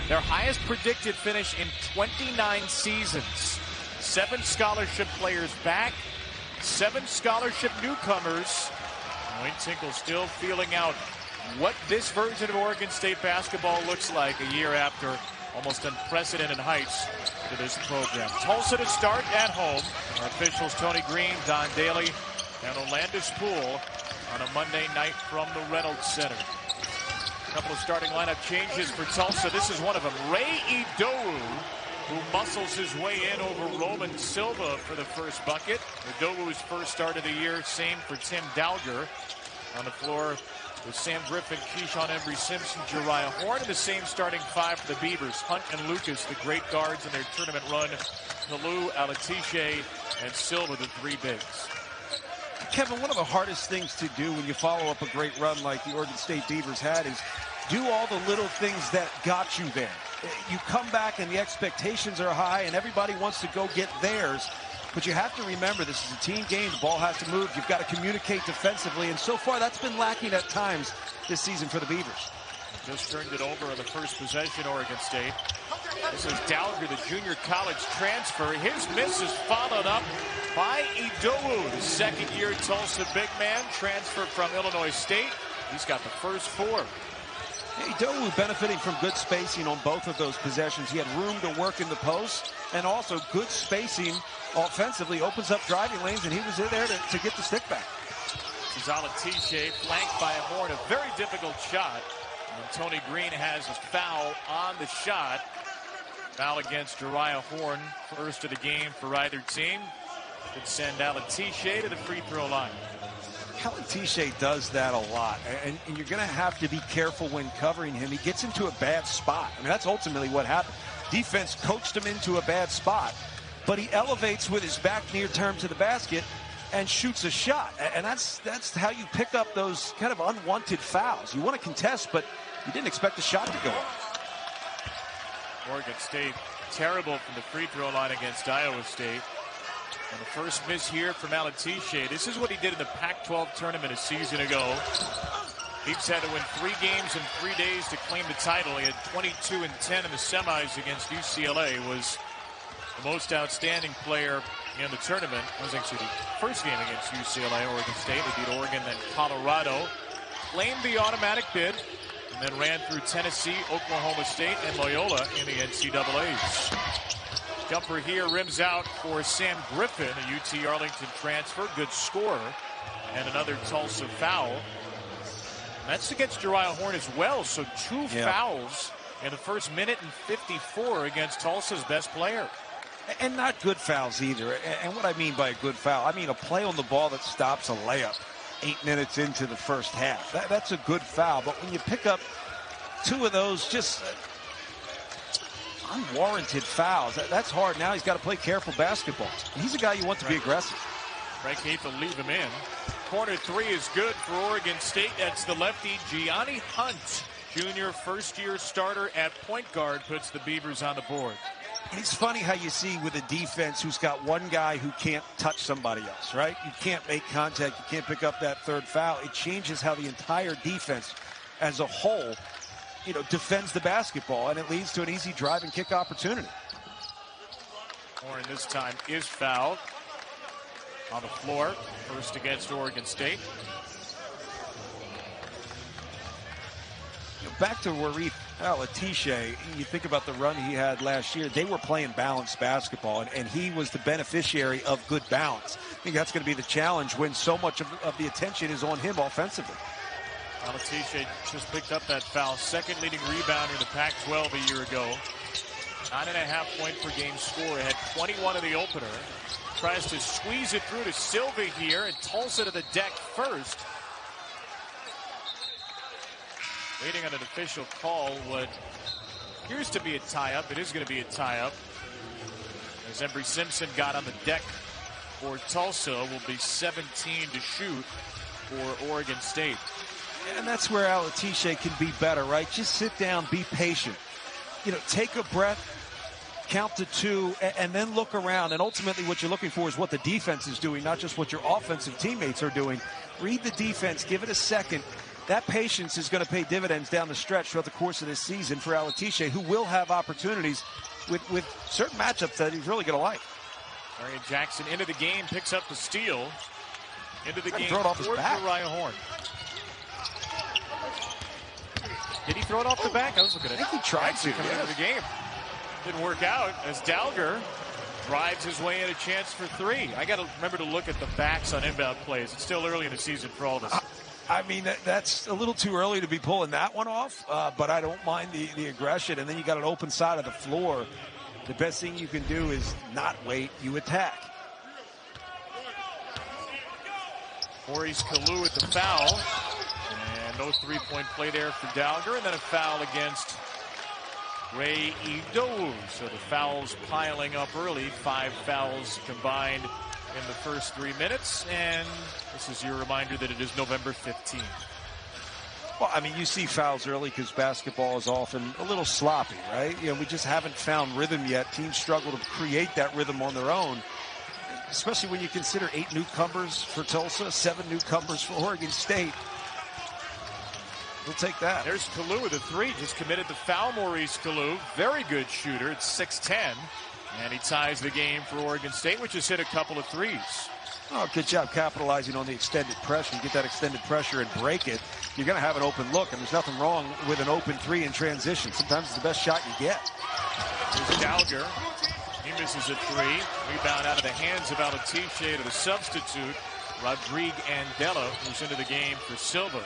Their highest predicted finish in 29 seasons. 7 scholarship players back, 7 scholarship newcomers. Wayne Tinkle still feeling out what this version of Oregon State basketball looks like a year after almost unprecedented heights to this program. Tulsa to start at home. Our officials Tony Green, Don Daly, and Olandis Poole on a Monday night from the Reynolds Center. A couple of starting lineup changes for Tulsa. This is one of them. Ray Idowu, who muscles his way in over Roman Silva for the first bucket. Idowu's first start of the year. Same for Tim Dowger. On the floor with Sam Griffin, Keyshawn Embry-Simpson, Jariah Horn, and the same starting 5 for the Beavers. Hunt and Lucas, the great guards in their tournament run. Kalu, Alatiche, and Silva, the 3 bigs. Kevin, one of the hardest things to do when you follow up a great run like the Oregon State Beavers had is do all the little things that got you there. You come back and the expectations are high and everybody wants to go get theirs. But you have to remember, this is a team game. The ball has to move. You've got to communicate defensively. And so far, that's been lacking at times this season for the Beavers. Just turned it over on the first possession, Oregon State. This is Dowger, the junior college transfer. His miss is followed up by Idowu, the second-year Tulsa big man, transfer from Illinois State. He's got the first 4. Idowu benefiting from good spacing on both of those possessions. He had room to work in the post and also good spacing offensively. Opens up driving lanes, and he was in there to get the stick back. This is Alatiche, flanked by Horn. A very difficult shot. And Tony Green has a foul on the shot. Foul against Jariah Horn, first of the game for either team. Could send Alatiche to the free throw line. Alatiche does that a lot, and you're going to have to be careful when covering him. He gets into a bad spot. I mean, that's ultimately what happened. Defense coached him into a bad spot, but he elevates with his back near term to the basket and shoots a shot. And that's how you pick up those kind of unwanted fouls. You want to contest, but you didn't expect the shot to go up. Oregon State terrible from the free throw line against Iowa State. And the first miss here from Alatiche. This is what he did in the Pac-12 tournament a season ago. He's had to win 3 games in 3 days to claim the title. He had 22 and 10 in the semis against UCLA. Was the most outstanding player in the tournament. It was actually the first game against UCLA. Oregon State. They beat Oregon, then Colorado. Claimed the automatic bid. And then ran through Tennessee, Oklahoma State, and Loyola in the NCAAs. Jumper here, rims out for Sam Griffin, a UT Arlington transfer. Good scorer. And another Tulsa foul. And that's against Jariah Horn as well. So 2 fouls in the first minute and 54 against Tulsa's best player. And not good fouls either. And what I mean by a good foul, I mean a play on the ball that stops a layup 8 minutes into the first half. That's a good foul. But when you pick up 2 of those just unwarranted fouls, that's hard. Now he's got to play careful basketball. And he's a guy you want to be aggressive. Frank Haith will leave him in. Corner 3 is good for Oregon State. That's the lefty Gianni Hunt, junior first-year starter at point guard, puts the Beavers on the board. It's funny how you see with a defense who's got one guy who can't touch somebody else, right? You can't make contact. You can't pick up that 3rd foul. It changes how the entire defense as a whole, defends the basketball, and it leads to an easy drive and kick opportunity. Horn this time is fouled on the floor. First against Oregon State. Back to Warith Alatiche, you think about the run he had last year. They were playing balanced basketball, and he was the beneficiary of good balance. I think that's going to be the challenge when so much of the attention is on him offensively. Alatiche just picked up that foul. Second leading rebounder in the Pac-12 a year ago. 9.5 point per game score. Had 21 in the opener. Tries to squeeze it through to Silva here, and Tulsa to the deck first. Waiting on an official call. What appears to be a tie-up. It is going to be a tie-up. As Embry-Simpson got on the deck for Tulsa, will be 17 to shoot for Oregon State. And that's where Alatiche can be better, right? Just sit down, be patient. Take a breath, count to 2, and then look around. And ultimately what you're looking for is what the defense is doing, not just what your offensive teammates are doing. Read the defense, give it a second, that patience is going to pay dividends down the stretch throughout the course of this season for Alatishe, who will have opportunities with certain matchups that he's really going to like. Darian Jackson into the game, picks up the steal. Into the game throw it off his back. Uriah Horn. Did he throw it off the back? I was looking at it. I think he tried to. Coming into the game. Didn't work out as Dalger drives his way in a chance for three. I got to remember to look at the backs on inbound plays. It's still early in the season for all of us. I mean, that's a little too early to be pulling that one off, but I don't mind the aggression. And then you got an open side of the floor. The best thing you can do is not wait. You attack. Maurice Kalou with the foul. And no three-point play there for Dalger. And then a foul against Ray Idowu. So the fouls piling up early. 5 fouls combined in the first 3 minutes. And this is your reminder that it is November 15th. Well, I mean, you see fouls early because basketball is often a little sloppy, right? You know, we just haven't found rhythm yet. Teams struggle to create that rhythm on their own, especially when you consider 8 newcomers for Tulsa, 7 newcomers for Oregon State. We'll take that. There's Kalou with a three. Just committed the foul, Maurice Kalou. Very good shooter. It's 6-10. And he ties the game for Oregon State, which has hit a couple of threes. Oh, good job capitalizing on the extended pressure. You get that extended pressure and break it, you're going to have an open look, and there's nothing wrong with an open three in transition. Sometimes it's the best shot you get. Here's Dalger. He misses a three. Rebound out of the hands of Alatishe to the substitute, Rodrigue Andela, who's into the game for Silva.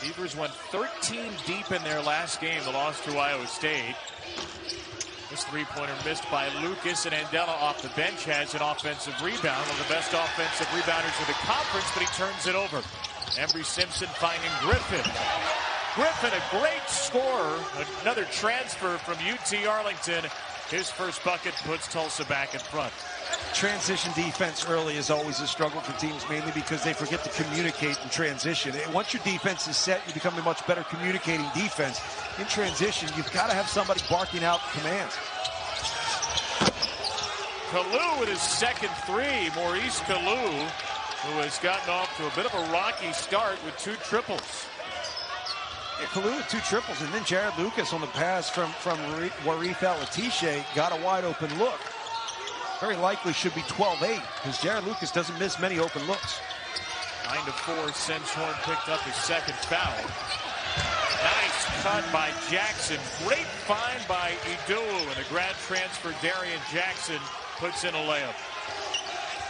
Beavers went 13 deep in their last game, the loss to Iowa State. This three-pointer missed by Lucas, and Andela off the bench has an offensive rebound. One of the best offensive rebounders in the conference, but he turns it over. Embry Simpson finding Griffin. Griffin, a great scorer. Another transfer from UT Arlington. His first bucket puts Tulsa back in front. Transition defense early is always a struggle for teams, mainly because they forget to communicate in transition. Once your defense is set, you become a much better communicating defense. In transition, you've got to have somebody barking out commands. Kalou with his second three. Maurice Kalou, who has gotten off to a bit of a rocky start with 2 triples. Yeah, Kalou with 2 triples, and then Jared Lucas on the pass from Warith Alatishe got a wide open look. Very likely should be 12-8 because Jared Lucas doesn't miss many open looks. 9-4 since Horn picked up his second foul. Nice cut by Jackson. Great find by Idowu, and the grad transfer Darian Jackson puts in a layup.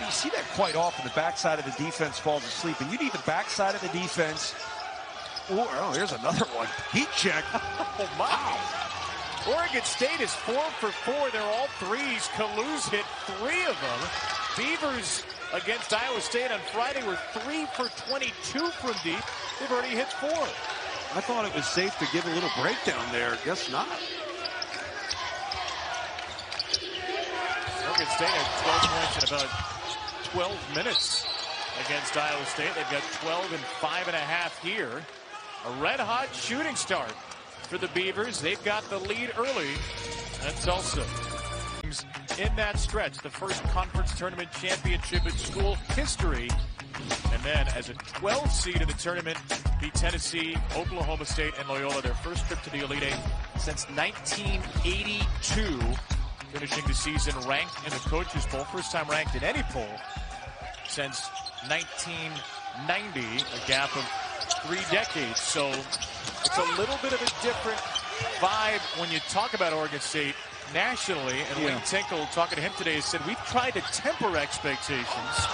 You see that quite often. The backside of the defense falls asleep, and you need the backside of the defense. Or, oh, here's another one. Heat check. Oh, my. Wow. Oregon State is 4 for 4. They're all threes. Kalou's hit 3 of them. Beavers against Iowa State on Friday were 3 for 22 from deep. They've already hit 4. I thought it was safe to give a little breakdown there. Guess not. Oregon State had 12 points in about 12 minutes against Iowa State. They've got 12 and 5.5 here. A red-hot shooting start for the Beavers. They've got the lead early at Tulsa. In that stretch, the first conference tournament championship in school history. And then as a 12 seed in the tournament, beat Tennessee, Oklahoma State, and Loyola. Their first trip to the Elite Eight since 1982. Finishing the season ranked in the Coaches Poll. First time ranked in any poll since 1990. A gap of 3 decades. So it's a little bit of a different vibe when you talk about Oregon State nationally. And Wayne Tinkle, talking to him today, said we've tried to temper expectations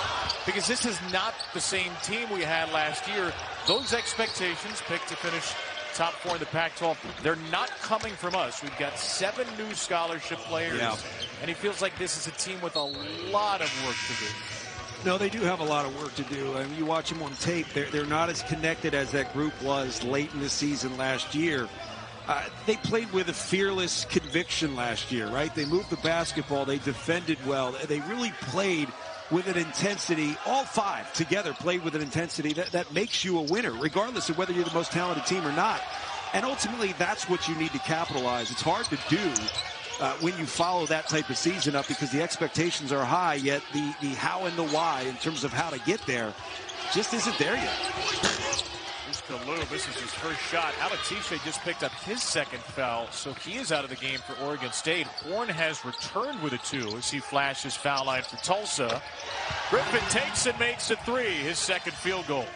because this is not the same team we had last year. Those expectations, picked to finish top 4 in the Pac-12, they're not coming from us. We've got 7 new scholarship players, and he feels like this is a team with a lot of work to do. No, they do have a lot of work to do. I mean, you watch them on tape, they're not as connected as that group was late in the season last year. They played with a fearless conviction last year, right? They moved the basketball. They defended well. They really played with an intensity. All 5 together played with an intensity that makes you a winner, regardless of whether you're the most talented team or not. And ultimately, that's what you need to capitalize. It's hard to do when you follow that type of season up, because the expectations are high, yet the how and the why in terms of how to get there just isn't there yet. Here's Kalu. This is his first shot. Alatishe just picked up his second foul, so he is out of the game for Oregon State. Horn has returned with a 2 as he flashes foul line for Tulsa. Griffin takes and makes a 3, his second field goal.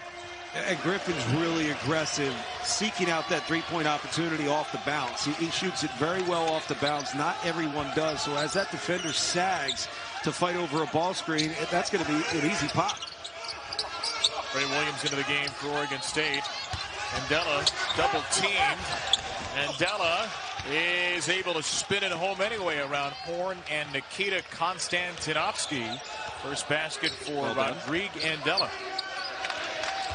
And Griffin's really aggressive, seeking out that three-point opportunity off the bounce. He shoots it very well off the bounce. Not everyone does. So as that defender sags to fight over a ball screen, that's going to be an easy pop. Ray Williams into the game for Oregon State. Andela double teamed. Andela is able to spin it home anyway around Horn and Nikita Konstantinovsky. First basket for Rodrigue Andela.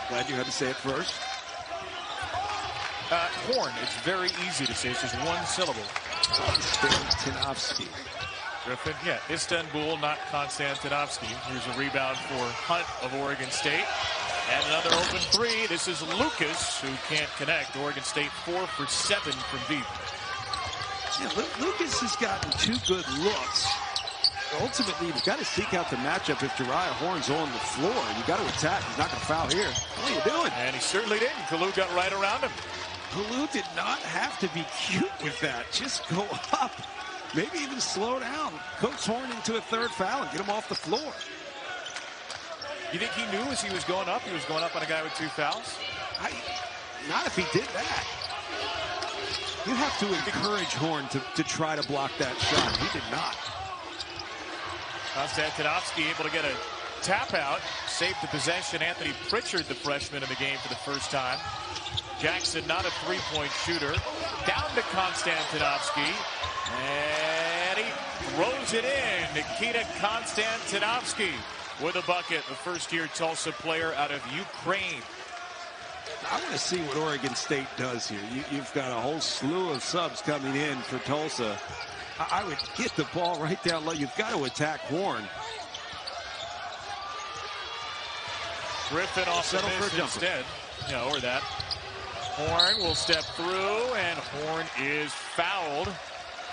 Glad you had to say it first. Horn, it's very easy to say. It's just one syllable. Konstantinovsky. Griffin, yeah, Istanbul, not Konstantinovsky. Here's a rebound for Hunt of Oregon State. And another open 3. This is Lucas, who can't connect. Oregon State 4 for 7 from deep. Yeah, Lucas has gotten 2 good looks. Ultimately, you've got to seek out the matchup. If Jariah Horn's on the floor, you got to attack. He's not going to foul here. What are you doing? And he certainly didn't. Kalu got right around him. Kalu did not have to be cute with that. Just go up. Maybe even slow down. Coach Horn into a 3rd foul and get him off the floor. You think he knew as he was going up? He was going up on a guy with 2 fouls? Not if he did that. You have to encourage Horn to try to block that shot. He did not. Konstantinovsky able to get a tap out. Saved the possession. Anthony Pritchard, the freshman in the game for the first time. Jackson, not a 3-point shooter. Down to Konstantinovsky. And he throws it in. Nikita Konstantinovsky with a bucket. The first-year Tulsa player out of Ukraine. I want to see what Oregon State does here. You've got a whole slew of subs coming in for Tulsa. I would get the ball right down low. You've got to attack Horn. Griffin off the miss instead. Yeah, or that. Horn will step through, and Horn is fouled.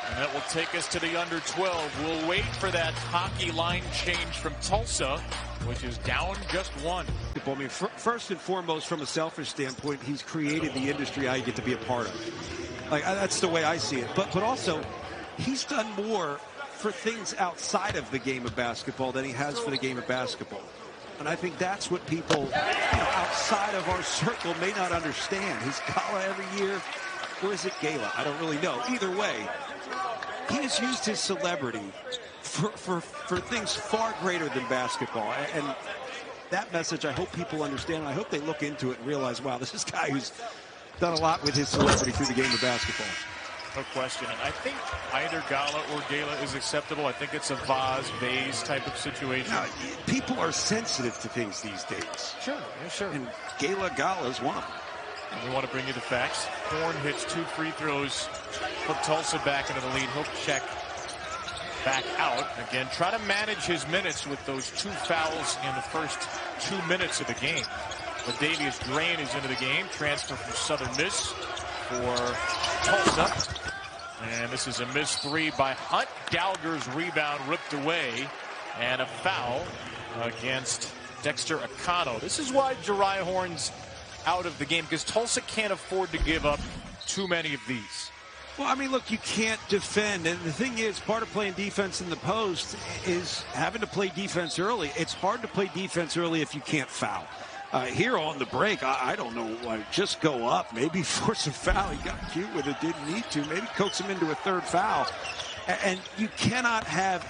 And that will take us to the under 12. We'll wait for that hockey line change from Tulsa, which is down just 1. I mean, first and foremost, from a selfish standpoint, he's created the industry I get to be a part of. Like, that's the way I see it. But also, he's done more for things outside of the game of basketball than he has for the game of basketball. And I think that's what people outside of our circle may not understand. His gala every year, or is it gala? I don't really know. Either way, he has used his celebrity for things far greater than basketball. And that message, I hope people understand. I hope they look into it and realize, wow, this is a guy who's done a lot with his celebrity through the game of basketball. No question. And I think either gala or gala is acceptable. I think it's a vase type of situation. Now, people are sensitive to things these days. Sure, yeah, sure. And gala is one of them. And we want to bring you the facts. Horn hits 2 free throws, put Tulsa back into the lead. He'll check back out. Again, try to manage his minutes with those 2 fouls in the first 2 minutes of the game. But Davius Drain is into the game. Transfer from Southern Miss for Tulsa. And this is a missed 3 by Hunt. Gallagher's rebound ripped away. And a foul against Dexter Akano. This is why Jariah Horn's out of the game, because Tulsa can't afford to give up too many of these. Well, I mean, look, you can't defend. And the thing is, part of playing defense in the post is having to play defense early. It's hard to play defense early if you can't foul. Here on the break, I don't know, just go up, maybe force a foul. He got cute with it, didn't need to. Maybe coax him into a 3rd foul. And you cannot have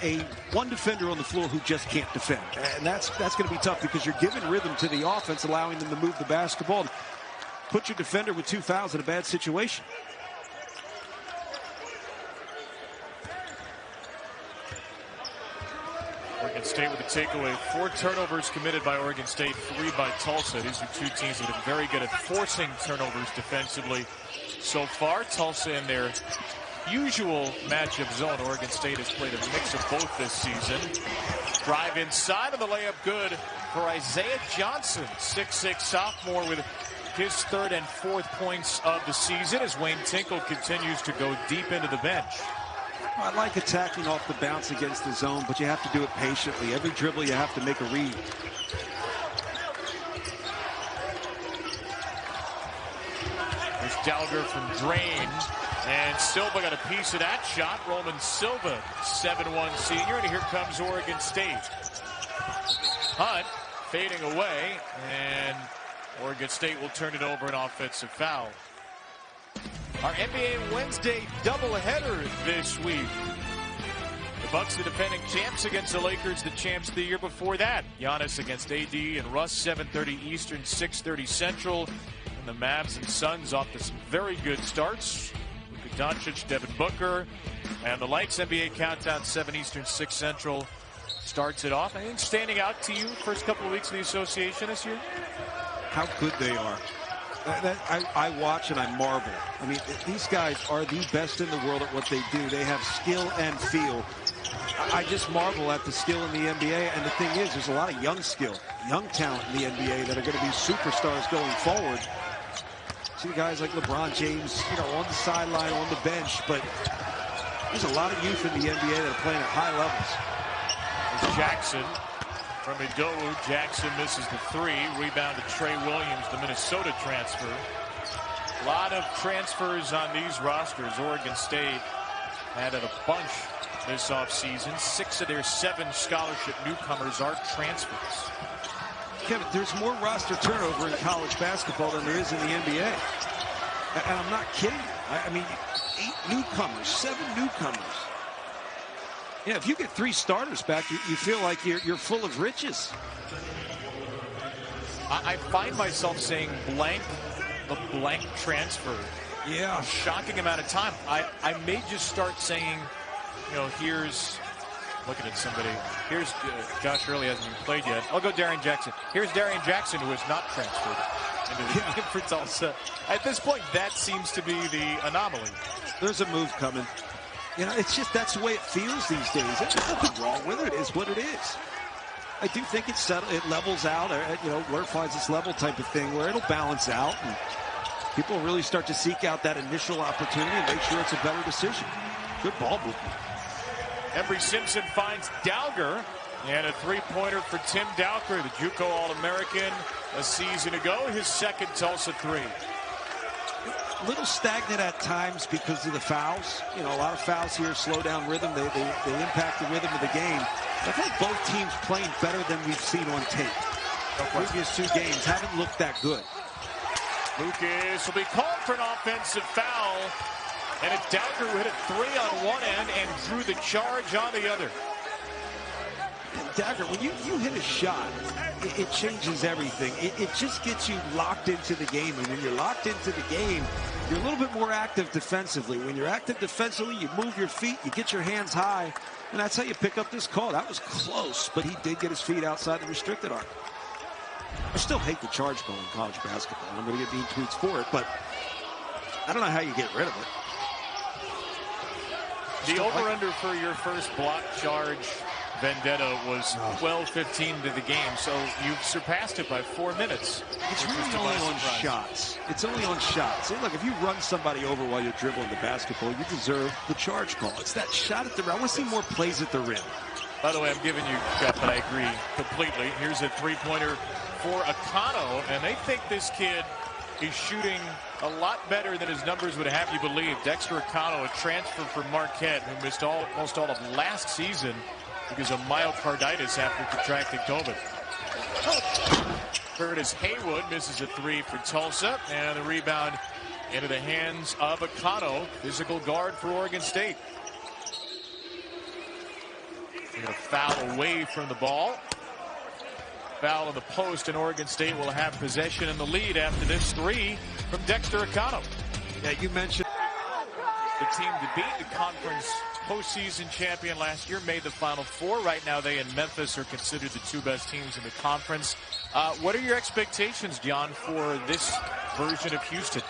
one defender on the floor who just can't defend. And that's going to be tough, because you're giving rhythm to the offense, allowing them to move the basketball and put your defender with 2 fouls in a bad situation. Oregon State with a takeaway. 4 turnovers committed by Oregon State, 3 by Tulsa. These are 2 teams that have been very good at forcing turnovers defensively so far. Tulsa in their usual matchup zone. Oregon State has played a mix of both this season. Drive inside of the layup good for Isaiah Johnson, 6'6" sophomore, with his 3rd and 4th points of the season as Wayne Tinkle continues to go deep into the bench. I like attacking off the bounce against the zone, but you have to do it patiently. Every dribble, you have to make a read. There's Dowger from Drain. And Silva got a piece of that shot. Roman Silva, 7'1" senior. And here comes Oregon State. Hunt fading away. And Oregon State will turn it over, an offensive foul. Our NBA Wednesday doubleheader this week. The Bucks, the defending champs, against the Lakers, the champs the year before that. Giannis against AD and Russ, 7:30 Eastern, 6:30 Central. And the Mavs and Suns off to some very good starts. Luka Doncic, Devin Booker, and the Lights NBA countdown, 7 Eastern, 6 Central, starts it off. Anything standing out to you first couple of weeks of the association this year? How good they are. I watch and I marvel. I mean, these guys are the best in the world at what they do. They have skill and feel. I just marvel at the skill in the NBA. And the thing is, there's a lot of young skill, young talent in the NBA that are going to be superstars going forward. See guys like LeBron James, on the sideline, on the bench, but there's a lot of youth in the NBA that are playing at high levels. There's Jackson from Idowu. Jackson misses the three. Rebound to Trey Williams, the Minnesota transfer. A lot of transfers on these rosters. Oregon State added a bunch this offseason. 6 of their 7 scholarship newcomers are transfers. Kevin, there's more roster turnover in college basketball than there is in the NBA. And I'm not kidding. I mean, 8 newcomers, 7 newcomers. Yeah, if you get 3 starters back, you feel like you're full of riches. I find myself saying blank, the blank transfer. Yeah. A shocking amount of time. I may just start saying, here's, looking at somebody, here's Josh Early hasn't even played yet. I'll go Darian Jackson. Here's Darian Jackson, who has not transferred into the game for Tulsa. At this point, that seems to be the anomaly. There's a move coming. It's just that's the way it feels these days. There's nothing wrong with it. It is what it is. I do think it levels out, where it finds its level type of thing, where it'll balance out, and people really start to seek out that initial opportunity and make sure it's a better decision. Good ball movement. Embry Simpson finds Dowger, and a three-pointer for Tim Dowger, the JUCO All-American a season ago, his second Tulsa three. A little stagnant at times because of the fouls. A lot of fouls here slow down rhythm. They impact the rhythm of the game. I think both teams playing better than we've seen on tape. The previous 2 games haven't looked that good. Lucas will be called for an offensive foul. And it's Dowger who hit a 3 on one end and drew the charge on the other. Dagger, when you hit a shot, it changes everything. It just gets you locked into the game. And when you're locked into the game, you're a little bit more active defensively. When you're active defensively, you move your feet, you get your hands high, and that's how you pick up this call. That was close, but he did get his feet outside the restricted arc. I still hate the charge call in college basketball. I'm going to get mean tweets for it, but I don't know how you get rid of it. The over-under for your first block charge vendetta was 12-15 to the game, so you've surpassed it by 4 minutes. It's really only on shots. It's only on shots. See, look, if you run somebody over while you're dribbling the basketball, you deserve the charge call. It's that shot at the rim. I want to see more plays at the rim. By the way, I'm giving you crap, but I agree completely. Here's a three-pointer for Akano, and they think this kid is shooting a lot better than his numbers would have you believe. Dexter Akano, a transfer from Marquette, who missed almost all of last season because of myocarditis after contracting COVID. Curtis Haywood misses a 3 for Tulsa, and the rebound into the hands of Akano, physical guard for Oregon State. They're going to foul away from the ball. Foul in the post, and Oregon State will have possession in the lead after this 3 from Dexter Akano. Yeah, you mentioned the team to beat the conference postseason champion last year, made the Final Four. Right now, they and Memphis are considered the 2 best teams in the conference. What are your expectations, John, for this version of Houston?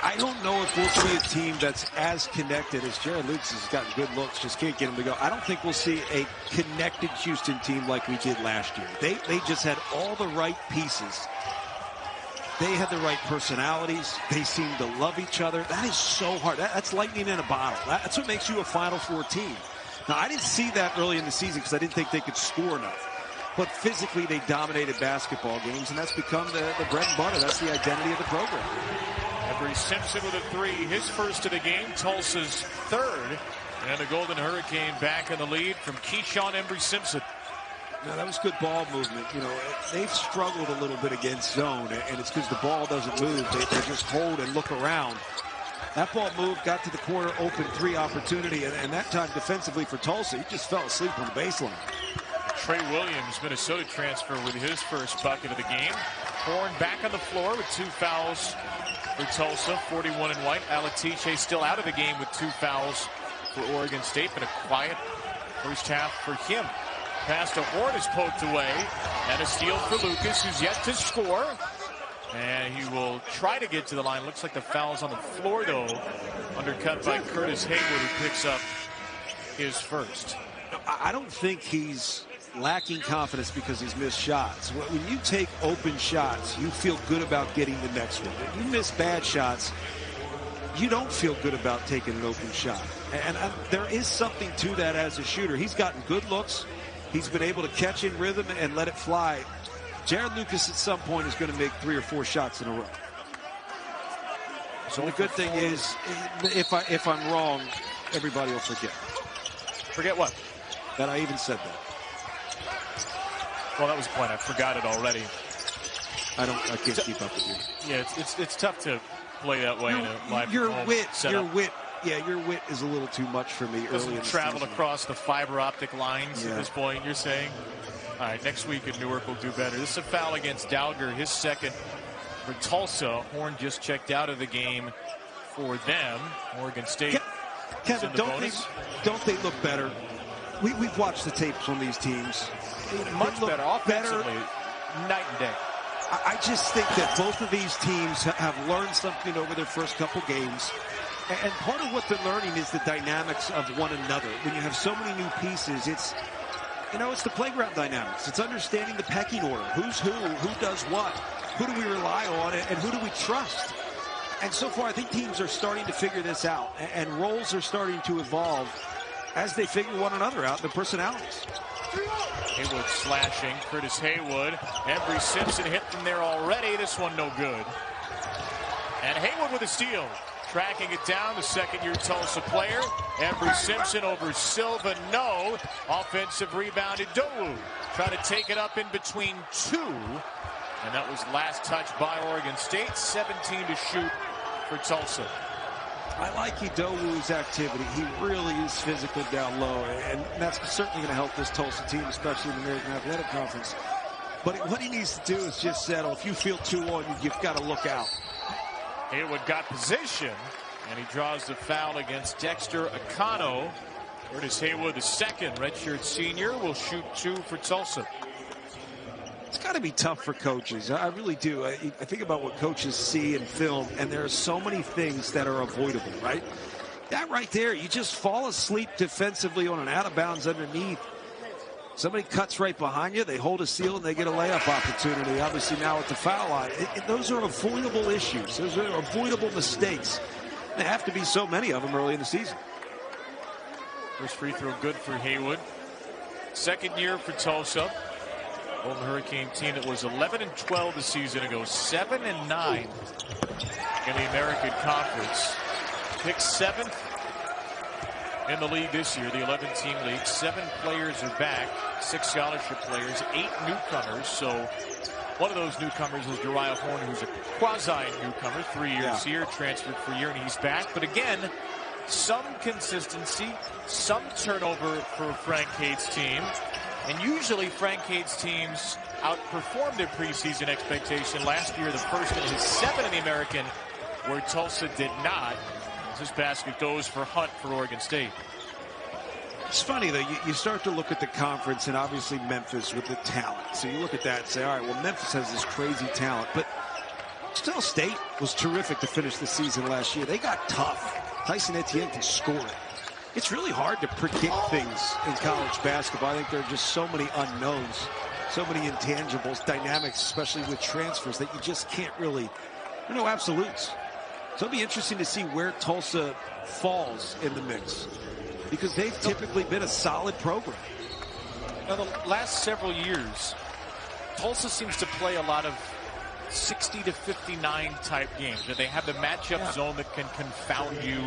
I don't know if we'll see a team that's as connected as Jared Lucas has gotten good looks, just can't get him to go. I don't think we'll see a connected Houston team like we did last year. They just had all the right pieces They had the right personalities. They seemed to love each other. That is so hard. That's lightning in a bottle. That's what makes you a Final Four team. Now, I didn't see that early in the season because I didn't think they could score enough. But physically, they dominated basketball games, and that's become the bread and butter. That's the identity of the program. Embry Simpson with a three, his first of the game, Tulsa's third. And the Golden Hurricane back in the lead from Keyshawn Embry Simpson. No, that was good ball movement. You know, they've struggled a little bit against zone, and it's because the ball doesn't move. They just hold and look around. That ball moved, got to the corner, open three opportunity, and that time defensively for Tulsa, he just fell asleep on the baseline. Trey Williams, Minnesota transfer, with his first bucket of the game. Horn back on the floor with 2 fouls for Tulsa, 41 and white. Alatiche still out of the game with 2 fouls for Oregon State, but a quiet first half for him. Pass to Horn is poked away, and a steal for Lucas, who's yet to score. And he will try to get to the line. Looks like the foul's on the floor, though. Undercut by Curtis Haywood, who picks up his first. I don't think he's lacking confidence because he's missed shots. When you take open shots, you feel good about getting the next one. When you miss bad shots, you don't feel good about taking an open shot. And there is something to that as a shooter. He's gotten good looks. He's been able to catch in rhythm and let it fly. Jared Lucas at some point is going to make 3 or 4 shots in a row. So the good thing is, if I'm wrong, everybody will forget. Forget what? That I even said that. Well, that was the point. I forgot it already. I can't keep up with you. Yeah, it's tough to play that way in a live your wit is a little too much for me. Doesn't early in travel the season. across the fiber optic lines at this point, you're saying? All right, next week in Newark we'll do better. This is a foul against Dowger, his second for Tulsa. Horn just checked out of the game for them. Oregon State. Kevin, don't they look better? We've watched the tapes from these teams. Much better offensively, night and day. I just think that both of these teams have learned something over their first couple games. And part of what they're learning is the dynamics of one another. When you have so many new pieces, it's the playground dynamics. It's understanding the pecking order. Who's who does what? Who do we rely on, and who do we trust? And so far, I think teams are starting to figure this out, and roles are starting to evolve as they figure one another out, their personalities. Haywood slashing. Curtis Haywood. Embry Simpson hit from there already. This one no good. And Haywood with a steal. Tracking it down, the second-year Tulsa player. Embry Simpson over Silva, no. Offensive rebound, Idowu. Trying to take it up in between 2. And that was last touch by Oregon State. 17 to shoot for Tulsa. I like Idowu's activity. He really is physical down low, and that's certainly going to help this Tulsa team, especially in the American Athletic Conference. But what he needs to do is just settle. If you feel too long, you've got to look out. Haywood got position, and he draws the foul against Dexter Akano. Curtis Haywood, the second redshirt senior, will shoot 2 for Tulsa. It's got to be tough for coaches. I really do. I think about what coaches see in film, and there are so many things that are avoidable, right? That right there, you just fall asleep defensively on an out-of-bounds underneath. Somebody cuts right behind you, they hold a steal, and they get a layup opportunity. Obviously now at the foul line. Those are avoidable issues. Those are avoidable mistakes. There have to be so many of them early in the season. First free throw good for Haywood. Second year for Tulsa. Golden Hurricane team that was 11-12 the season ago, 7-9 in the American Conference. Picked 7th in the league this year, the 11-team league. 7 players are back, 6 scholarship players, 8 newcomers. So one of those newcomers is Uriah Horn, who's a quasi-newcomer, 3 years here, transferred for a year, and he's back. But again, some consistency, some turnover for Frank Hate's team. And usually Frank Hate's teams outperformed their preseason expectation. Last year, the first in his 7 in the American, where Tulsa did not. This basket goes for Hunt for Oregon State. It's funny, though. You start to look at the conference, and obviously Memphis with the talent. So you look at that and say, all right, well, Memphis has this crazy talent. But still, State was terrific to finish the season last year. They got tough. Tyson Etienne can score it. It's really hard to predict things in college basketball. I think there are just so many unknowns. so many intangibles, dynamics, especially with transfers, that you just can't really, there are no absolutes. So it'll be interesting to see where Tulsa falls in the mix, because they've typically been a solid program. Now, the last several years, Tulsa seems to play a lot of 60 to 59 type games. They have the matchup zone that can confound you.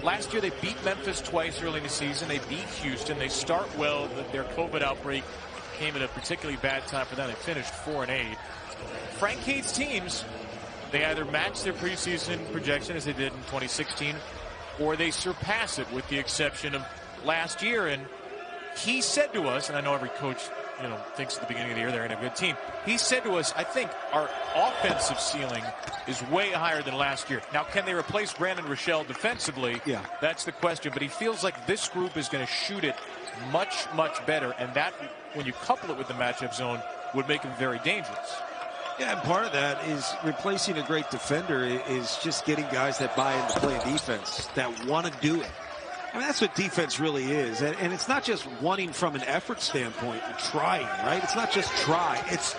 Last year, they beat Memphis twice early in the season. They beat Houston. They start well. Their COVID outbreak came at a particularly bad time for them. They finished 4-8. Frank Hade's teams, they either match their preseason projection as they did in 2016, or they surpass it, with the exception of last year. And he said to us, and I know every coach, thinks at the beginning of the year they're in a good team. He said to us, I think our offensive ceiling is way higher than last year. Now, can they replace Brandon Rochelle defensively? Yeah. That's the question. But he feels like this group is going to shoot it much, much better. And that, when you couple it with the matchup zone, would make them very dangerous. Yeah, and part of that is replacing a great defender is just getting guys that buy into playing defense, that want to do it. I mean, that's what defense really is. And it's not just wanting from an effort standpoint and trying, right? It's not just try. It's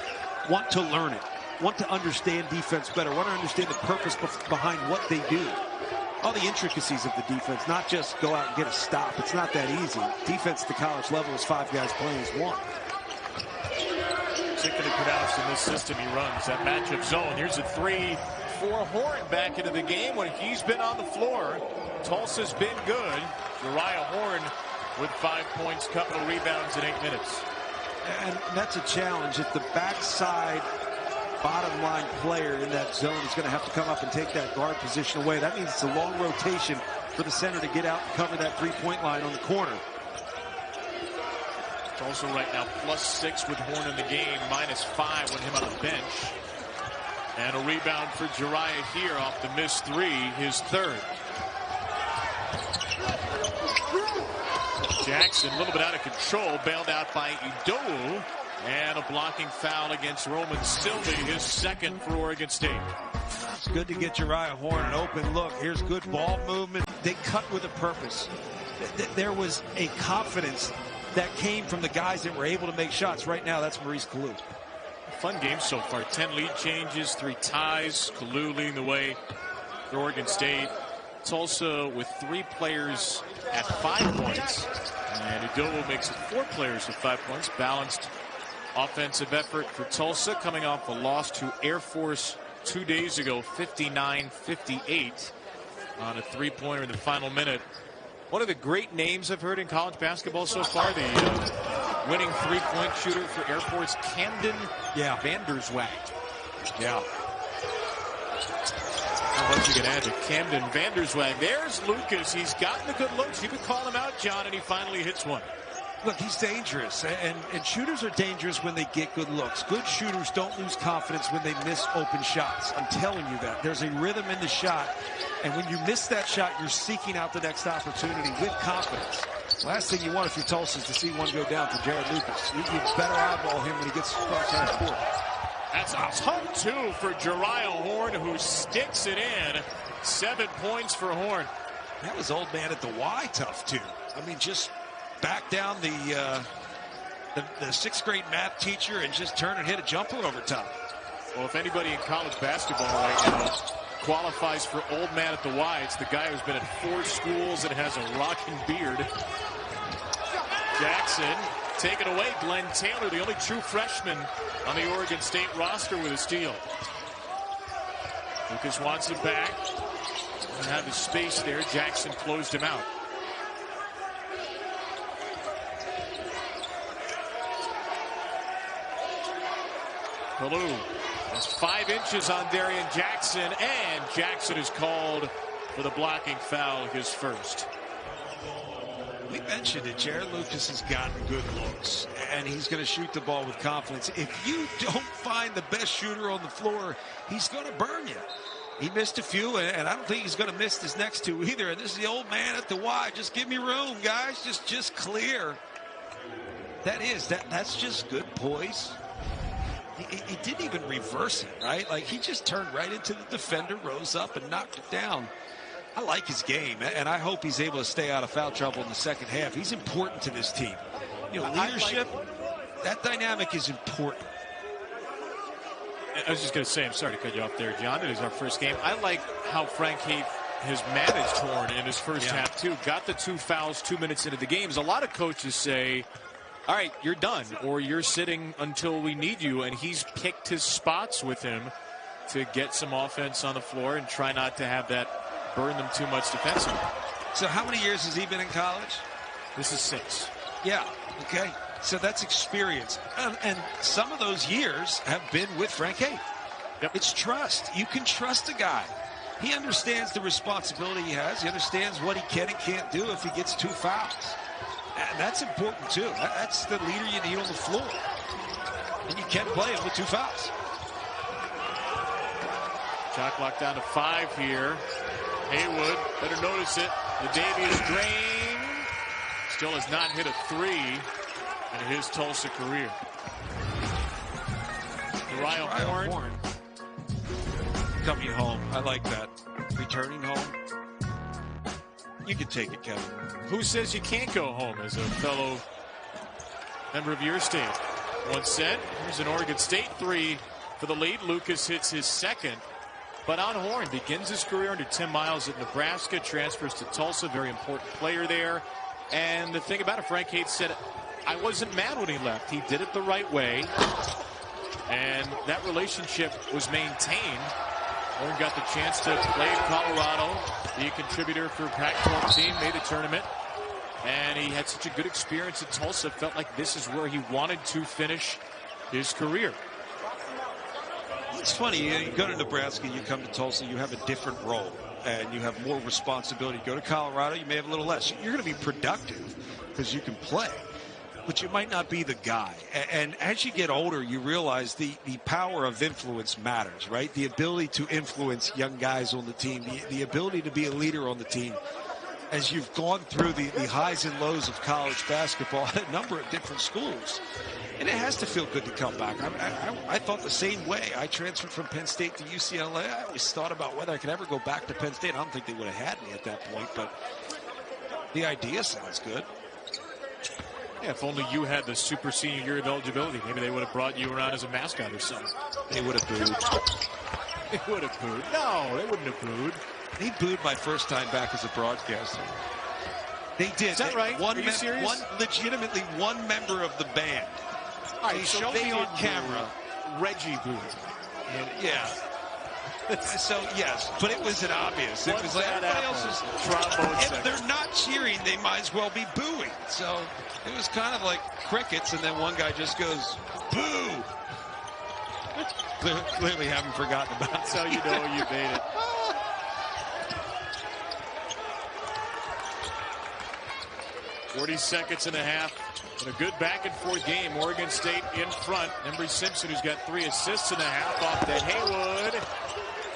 want to learn it, want to understand defense better, want to understand the purpose behind what they do. All the intricacies of the defense, not just go out and get a stop. It's not that easy. Defense at the college level is 5 guys playing as one. Particularly pronounced in this system he runs, that matchup zone. Here's a 3 for Horn back into the game when he's been on the floor. Tulsa's been good. Uriah Horn with 5 points, couple of rebounds in 8 minutes. And that's a challenge. If the backside bottom line player in that zone is going to have to come up and take that guard position away, that means it's a long rotation for the center to get out and cover that 3-point line on the corner. Tulsa right now +6 with Horn in the game, -5 with him on the bench. And a rebound for Jariah here off the missed 3, his 3rd. Jackson a little bit out of control, bailed out by Idowu, and a blocking foul against Roman Sylvie, his 2nd for Oregon State. It's good to get Uriah Horn an open look. Here's good ball movement. They cut with a purpose. There was a confidence that came from the guys that were able to make shots. Right now, that's Maurice Kalu. Fun game so far. 10 lead changes, 3 ties. Kalu leading the way for Oregon State. Tulsa with 3 players at 5 points. And Idowu makes it 4 players with 5 points. Balanced offensive effort for Tulsa, coming off a loss to Air Force 2 days ago, 59-58 on a 3-pointer in the final minute. One of the great names I've heard in college basketball so far, the winning 3-point shooter for Air Force, Camden Vanderswag. Yeah. How much you can add to Camden Vanderswag? There's Lucas. He's gotten the good looks. You could call him out, John, and he finally hits one. Look, he's dangerous, and shooters are dangerous when they get good looks. Good shooters don't lose confidence when they miss open shots. I'm telling you that. There's a rhythm in the shot, and when you miss that shot, you're seeking out the next opportunity with confidence. Last thing you want if you're Tulsa is to see one go down to Jared Lucas. You better eyeball him when he gets across half court. That's a tough 2 for Jariah Horn, who sticks it in. 7 points for Horn. That was old man at the Y tough, too. I mean, just back down the 6th grade math teacher and just turn and hit a jumper over top. Well, if anybody in college basketball right now qualifies for old man at the Y, it's the guy who's been at 4 schools and has a rocking beard. Jackson taken away. Glenn Taylor, the only true freshman on the Oregon State roster, with a steal. Lucas wants it back. Doesn't have his space there. Jackson closed him out. Kalu has 5 inches on Darian Jackson, and Jackson is called for the blocking foul, his 1st. We mentioned it. Jared Lucas has gotten good looks, and he's going to shoot the ball with confidence. If you don't find the best shooter on the floor, he's going to burn you. He missed a few, and I don't think he's going to miss his next 2 either. And this is the old man at the Y. Just give me room, guys. Just clear. That's just good poise. He didn't even reverse it, right? Like, he just turned right into the defender, rose up, and knocked it down. I like his game, and I hope he's able to stay out of foul trouble in the second half. He's important to this team. You know, leadership, That dynamic is important. I was just going to say, I'm sorry to cut you off there, John. It is our first game. I like how Frank Haith has managed Horn in his first half, too. Got the 2 fouls 2 minutes into the games. A lot of coaches say, all right, you're done, or you're sitting until we need you, and he's picked his spots with him to get some offense on the floor and try not to have that burn them too much defensively. So how many years has he been in college? This is 6. Yeah, okay. So that's experience. And some of those years have been with Frank Haith. Yep. It's trust. You can trust a guy. He understands the responsibility he has. He understands what he can and can't do if he gets 2 fouls. And that's important, too. That's the leader you need on the floor. And you can't play him with 2 fouls. Shot clock down to 5 here. Haywood, better notice it. The Davies drain. Still has not hit a 3 in his Tulsa career. Uriah Horn. Coming home. I like that. Returning home. You can take it, Kevin. Who says you can't go home as a fellow member of your state? One set. Here's an Oregon State 3 for the lead. Lucas hits his second. But on Horn begins his career under Tim Miles at Nebraska, transfers to Tulsa, very important player there. And the thing about it, Frank Haith said, I wasn't mad when he left. He did it the right way. And that relationship was maintained. Horn got the chance to play in Colorado, be a contributor for a Pac-12 team, made the tournament. And he had such a good experience at Tulsa, felt like this is where he wanted to finish his career. It's funny, you go to Nebraska, you come to Tulsa, you have a different role, and you have more responsibility. You go to Colorado, you may have a little less. You're going to be productive because you can play, but you might not be the guy. And as you get older, you realize the power of influence matters, right? The ability to influence young guys on the team, the ability to be a leader on the team. As you've gone through the highs and lows of college basketball at a number of different schools. And it has to feel good to come back. I thought the same way. I transferred from Penn State to UCLA. I always thought about whether I could ever go back to Penn State. I don't think they would have had me at that point, but the idea sounds good. Yeah, if only you had the super senior year of eligibility, maybe they would have brought you around as a mascot or something. They would have booed. They would have booed. No, they wouldn't have booed. They booed my first time back as a broadcaster. They did. Is that right? Are you serious? Legitimately one member of the band. Right, they so showed me on camera. Reggie booed. Yeah. So, yes, but it was obvious. It was like everybody else is trombone. If they're not cheering, they might as well be booing. So it was kind of like crickets, and then one guy just goes, boo. Clearly haven't forgotten about it. That's how you know you made it. .40 seconds and a half. In a good back-and-forth game. Oregon State in front. Embry Simpson, who's got 3 assists and a half off that Haywood.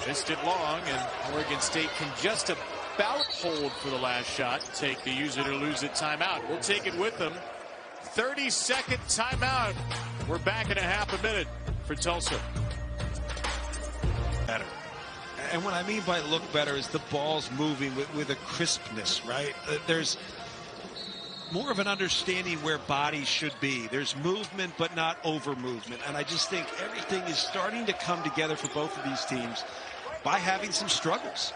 Missed it long, and Oregon State can just about hold for the last shot. Take the use it or lose it timeout. We'll take it with them. 30-second timeout. We're back in a half a minute for Tulsa. Better. And what I mean by look better is the ball's moving with a crispness, right? There's more of an understanding where bodies should be. There's movement, but not over movement. And I just think everything is starting to come together for both of these teams by having some struggles.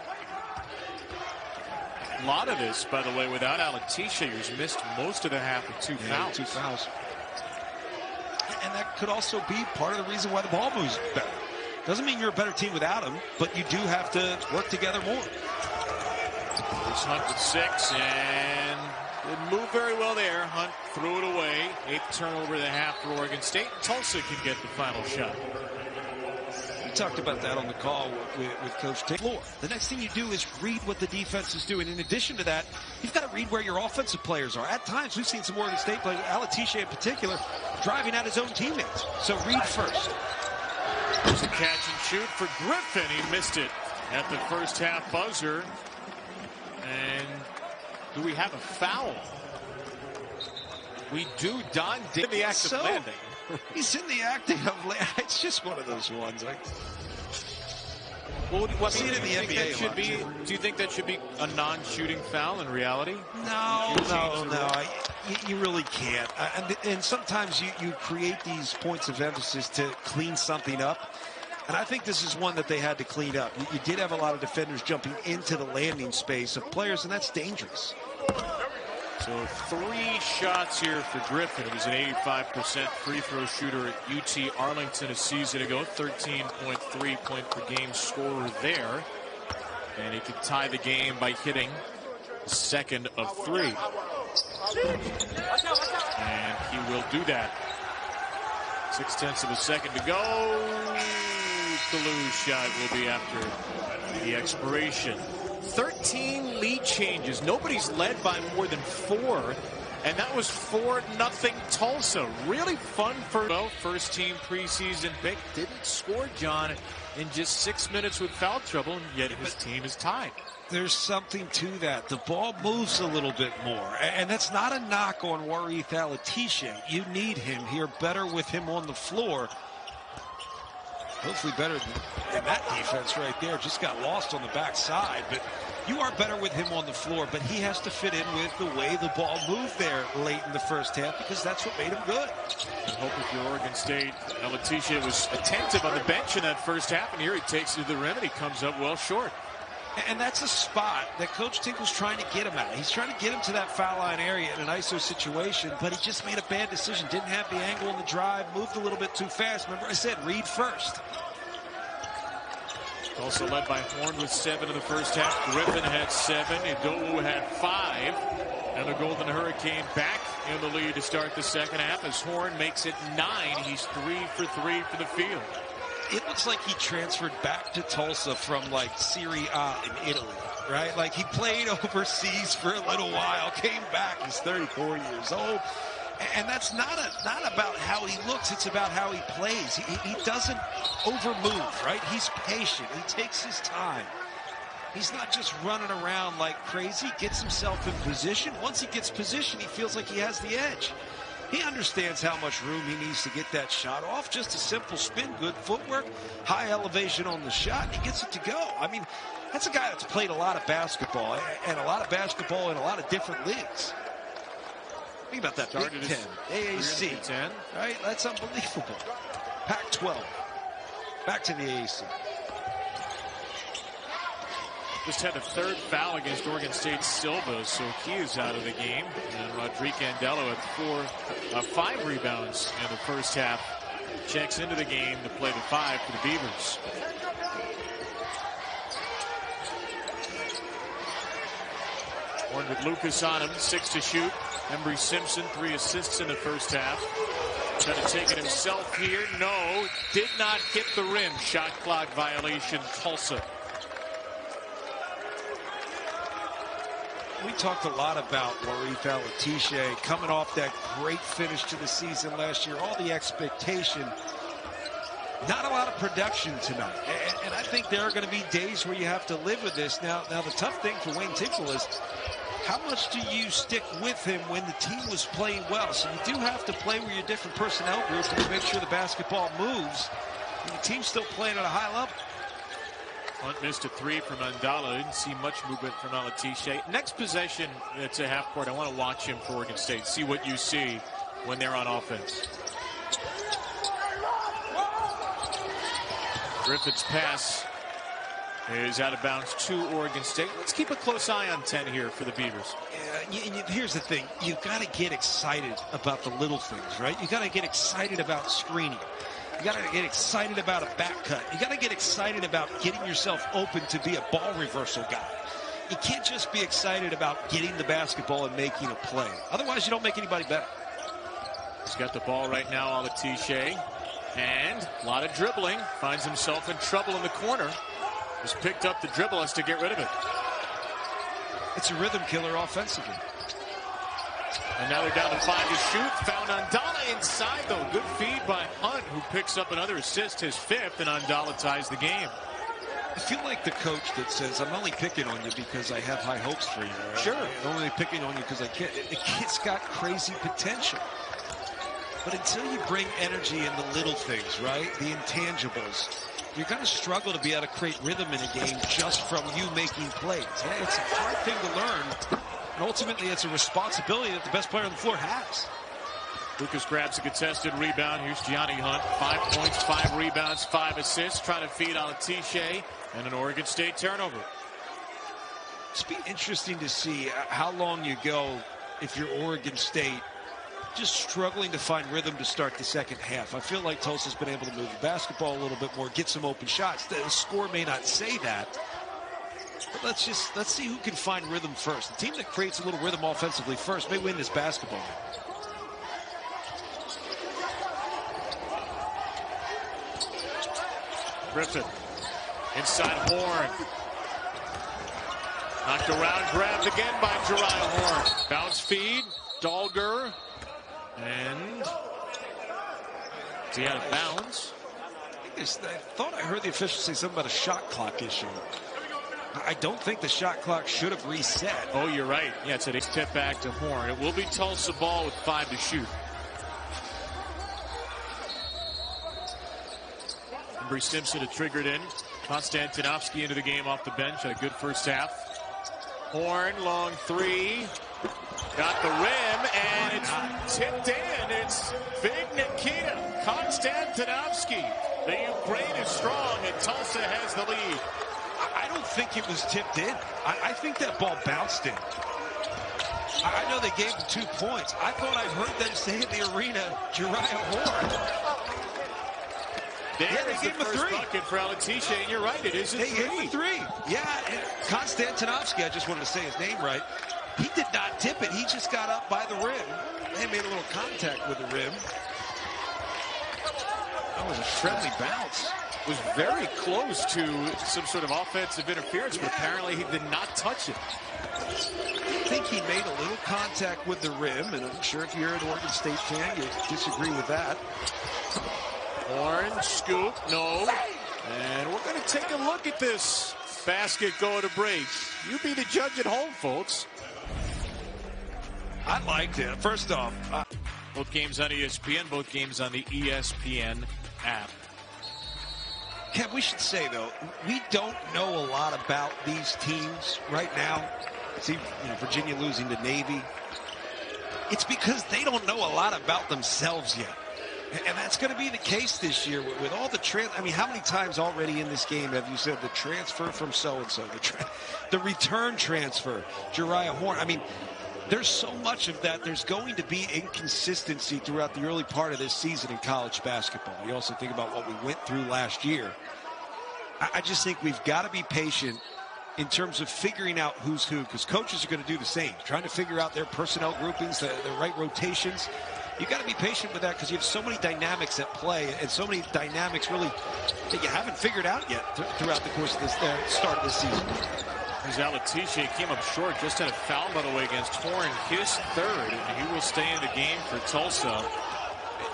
A lot of this, by the way, without Alatisha, who's missed most of the half with 2 fouls. 2 fouls. And that could also be part of the reason why the ball moves better. Doesn't mean you're a better team without him, but you do have to work together more. Here's Hunt with 6, and didn't move very well there. Hunt threw it away. 8th turnover of the half for Oregon State. Tulsa can get the final shot. We talked about that on the call with Coach Taylor. The next thing you do is read what the defense is doing. In addition to that, you've got to read where your offensive players are. At times, we've seen some Oregon State players, Alatisha in particular, driving at his own teammates. So read first. There's a catch and shoot for Griffin. He missed it at the first half buzzer. And do we have a foul? We do. Don did the act of landing. He's in the acting of landing. It's just one of those ones. Well, I've seen it in the NBA. Do you think that should be a non-shooting foul in reality? No. You really can't. And sometimes you create these points of emphasis to clean something up. And I think this is one that they had to clean up. You did have a lot of defenders jumping into the landing space of players, and that's dangerous. So 3 shots here for Griffin. He was an 85% free throw shooter at UT Arlington a season ago. 13.3 point per game scorer there. And he could tie the game by hitting the second of 3. And he will do that. 0.6 of a second to go. The lose shot will be after the expiration. 13 lead changes. Nobody's led by more than 4. And that was 4-0 Tulsa. Really fun for first team preseason pick. Didn't score, John, in just 6 minutes with foul trouble, and yet his team is tied. There's something to that. The ball moves a little bit more. And that's not a knock on Warith Alatishe. You need him. You're better with him on the floor. Hopefully better than that defense right there. Just got lost on the backside. But you are better with him on the floor. But he has to fit in with the way the ball moved there late in the first half, because that's what made him good. I hope if you're Oregon State, Alatishe was attentive on the bench in that first half. And here he takes it to the rim and he comes up well short. And that's a spot that Coach Tinkle's trying to get him at. He's trying to get him to that foul line area in an ISO situation, but he just made a bad decision. Didn't have the angle on the drive, moved a little bit too fast. Remember I said, read first. Also led by Horn with 7 in the first half. Griffin had 7. Idowu had 5. And the Golden Hurricane back in the lead to start the second half as Horn makes it 9. He's 3 for 3 for the field. It looks like he transferred back to Tulsa from like Serie A in Italy, right? Like he played overseas for a little while, came back, he's 34 years old. And that's not about how he looks, it's about how he plays. He doesn't overmove, right? He's patient, he takes his time. He's not just running around like crazy, gets himself in position. Once he gets position, he feels like he has the edge. He understands how much room he needs to get that shot off. Just a simple spin, good footwork, high elevation on the shot. He gets it to go. I mean, that's a guy that's played a lot of basketball and a lot of basketball in a lot of different leagues. Think about that. Started Big Ten, AAC, 10. right? That's unbelievable. Pac-12, back to the AAC. Just had a 3rd foul against Oregon State Silva, so he is out of the game. And Rodrigo Candello had 5 rebounds in the first half. Checks into the game to play the 5 for the Beavers. Horn with Lucas on him, 6 to shoot. Embry Simpson, 3 assists in the first half. Trying to take it himself here. No, did not hit the rim. Shot clock violation, Tulsa. We talked a lot about Warith Alatishe coming off that great finish to the season last year. All the expectation. Not a lot of production tonight. And I think there are going to be days where you have to live with this. Now the tough thing for Wayne Tinkle is how much do you stick with him when the team was playing well? So you do have to play with your different personnel groups to make sure the basketball moves. And the team's still playing at a high level. Hunt missed a 3 from Andala. Didn't see much movement from Alatishe. Next possession, it's a half court. I want to watch him for Oregon State. See what you see when they're on offense. Griffith's pass is out of bounds to Oregon State. Let's keep a close eye on 10 here for the Beavers. Yeah, here's the thing. You've got to get excited about the little things, right? You got to get excited about screening. You got to get excited about a back cut. You got to get excited about getting yourself open to be a ball reversal guy. You can't just be excited about getting the basketball and making a play. Otherwise, you don't make anybody better. He's got the ball right now, Alatishe. And a lot of dribbling. Finds himself in trouble in the corner. Just picked up the dribble, has to get rid of it. It's a rhythm killer offensively. And now they're down to 5 to shoot. Found Andala inside, though. Good feed by Hunt, who picks up another assist, his 5th, and Andala ties the game. I feel like the coach that says, I'm only picking on you because I have high hopes for you. Right? Sure. I'm only picking on you because I can't. The kid's got crazy potential. But until you bring energy in the little things, right, the intangibles, you're going to struggle to be able to create rhythm in a game just from you making plays. It's a hard thing to learn, and ultimately it's a responsibility that the best player on the floor has. Lucas grabs a contested rebound. Here's Gianni Hunt. 5 points, 5 rebounds, 5 assists. Trying to feed Alatishe, and an Oregon State turnover. It's be interesting to see how long you go if you're Oregon State just struggling to find rhythm to start the second half. I feel like Tulsa's been able to move the basketball a little bit more, get some open shots. The score may not say that, but let's see who can find rhythm first. The team that creates a little rhythm offensively first may win this basketball game. Griffin inside Horn. Knocked around, grabbed again by Jeriah Horn. Bounce feed, Dalger, and is he out of bounds? I thought I heard the official say something about a shot clock issue. I don't think the shot clock should have reset. Oh, you're right. Yeah, it's a tip back to Horn. It will be Tulsa ball with 5 to shoot. Bree Simpson had triggered in. Konstantinovsky into the game off the bench. Had a good first half. Horn, long 3. Got the rim, and it's tipped in. It's Big Nikita Konstantinovsky. The Ukraine is strong, and Tulsa has the lead. I don't think it was tipped in. I think that ball bounced in. I know they gave him 2 points. I thought I heard them say in the arena, Jeriah Horn. They gave him a 3 bucket for Alatishe, and you're right, it is a 3. They gave him a 3. Yeah, Konstantinovsky, I just wanted to say his name right. He did not tip it. He just got up by the rim. They made a little contact with the rim. That was a friendly bounce. Was very close to some sort of offensive interference, but apparently he did not touch it. I think he made a little contact with the rim, and I'm sure if you're an Oregon State fan, you disagree with that. Horn, scoop, no. And we're going to take a look at this basket going to break. You be the judge at home, folks. I liked it. First off, both games on ESPN, both games on the ESPN app. Kev, we should say, though, we don't know a lot about these teams right now. See, Virginia losing to Navy. It's because they don't know a lot about themselves yet. And that's going to be the case this year with all the I mean, how many times already in this game have you said the transfer from so-and-so, the return transfer, Jeriah Horn? I mean, there's so much of that. There's going to be inconsistency throughout the early part of this season in college basketball. You also think about what we went through last year. I just think we've got to be patient in terms of figuring out who's who, because coaches are going to do the same, trying to figure out their personnel groupings, the right rotations. You got to be patient with that because you have so many dynamics at play and so many dynamics really that you haven't figured out yet throughout the course of this start of this season. As Alatishe came up short, just had a foul, by the way, against Horn, his 3rd, and he will stay in the game for Tulsa.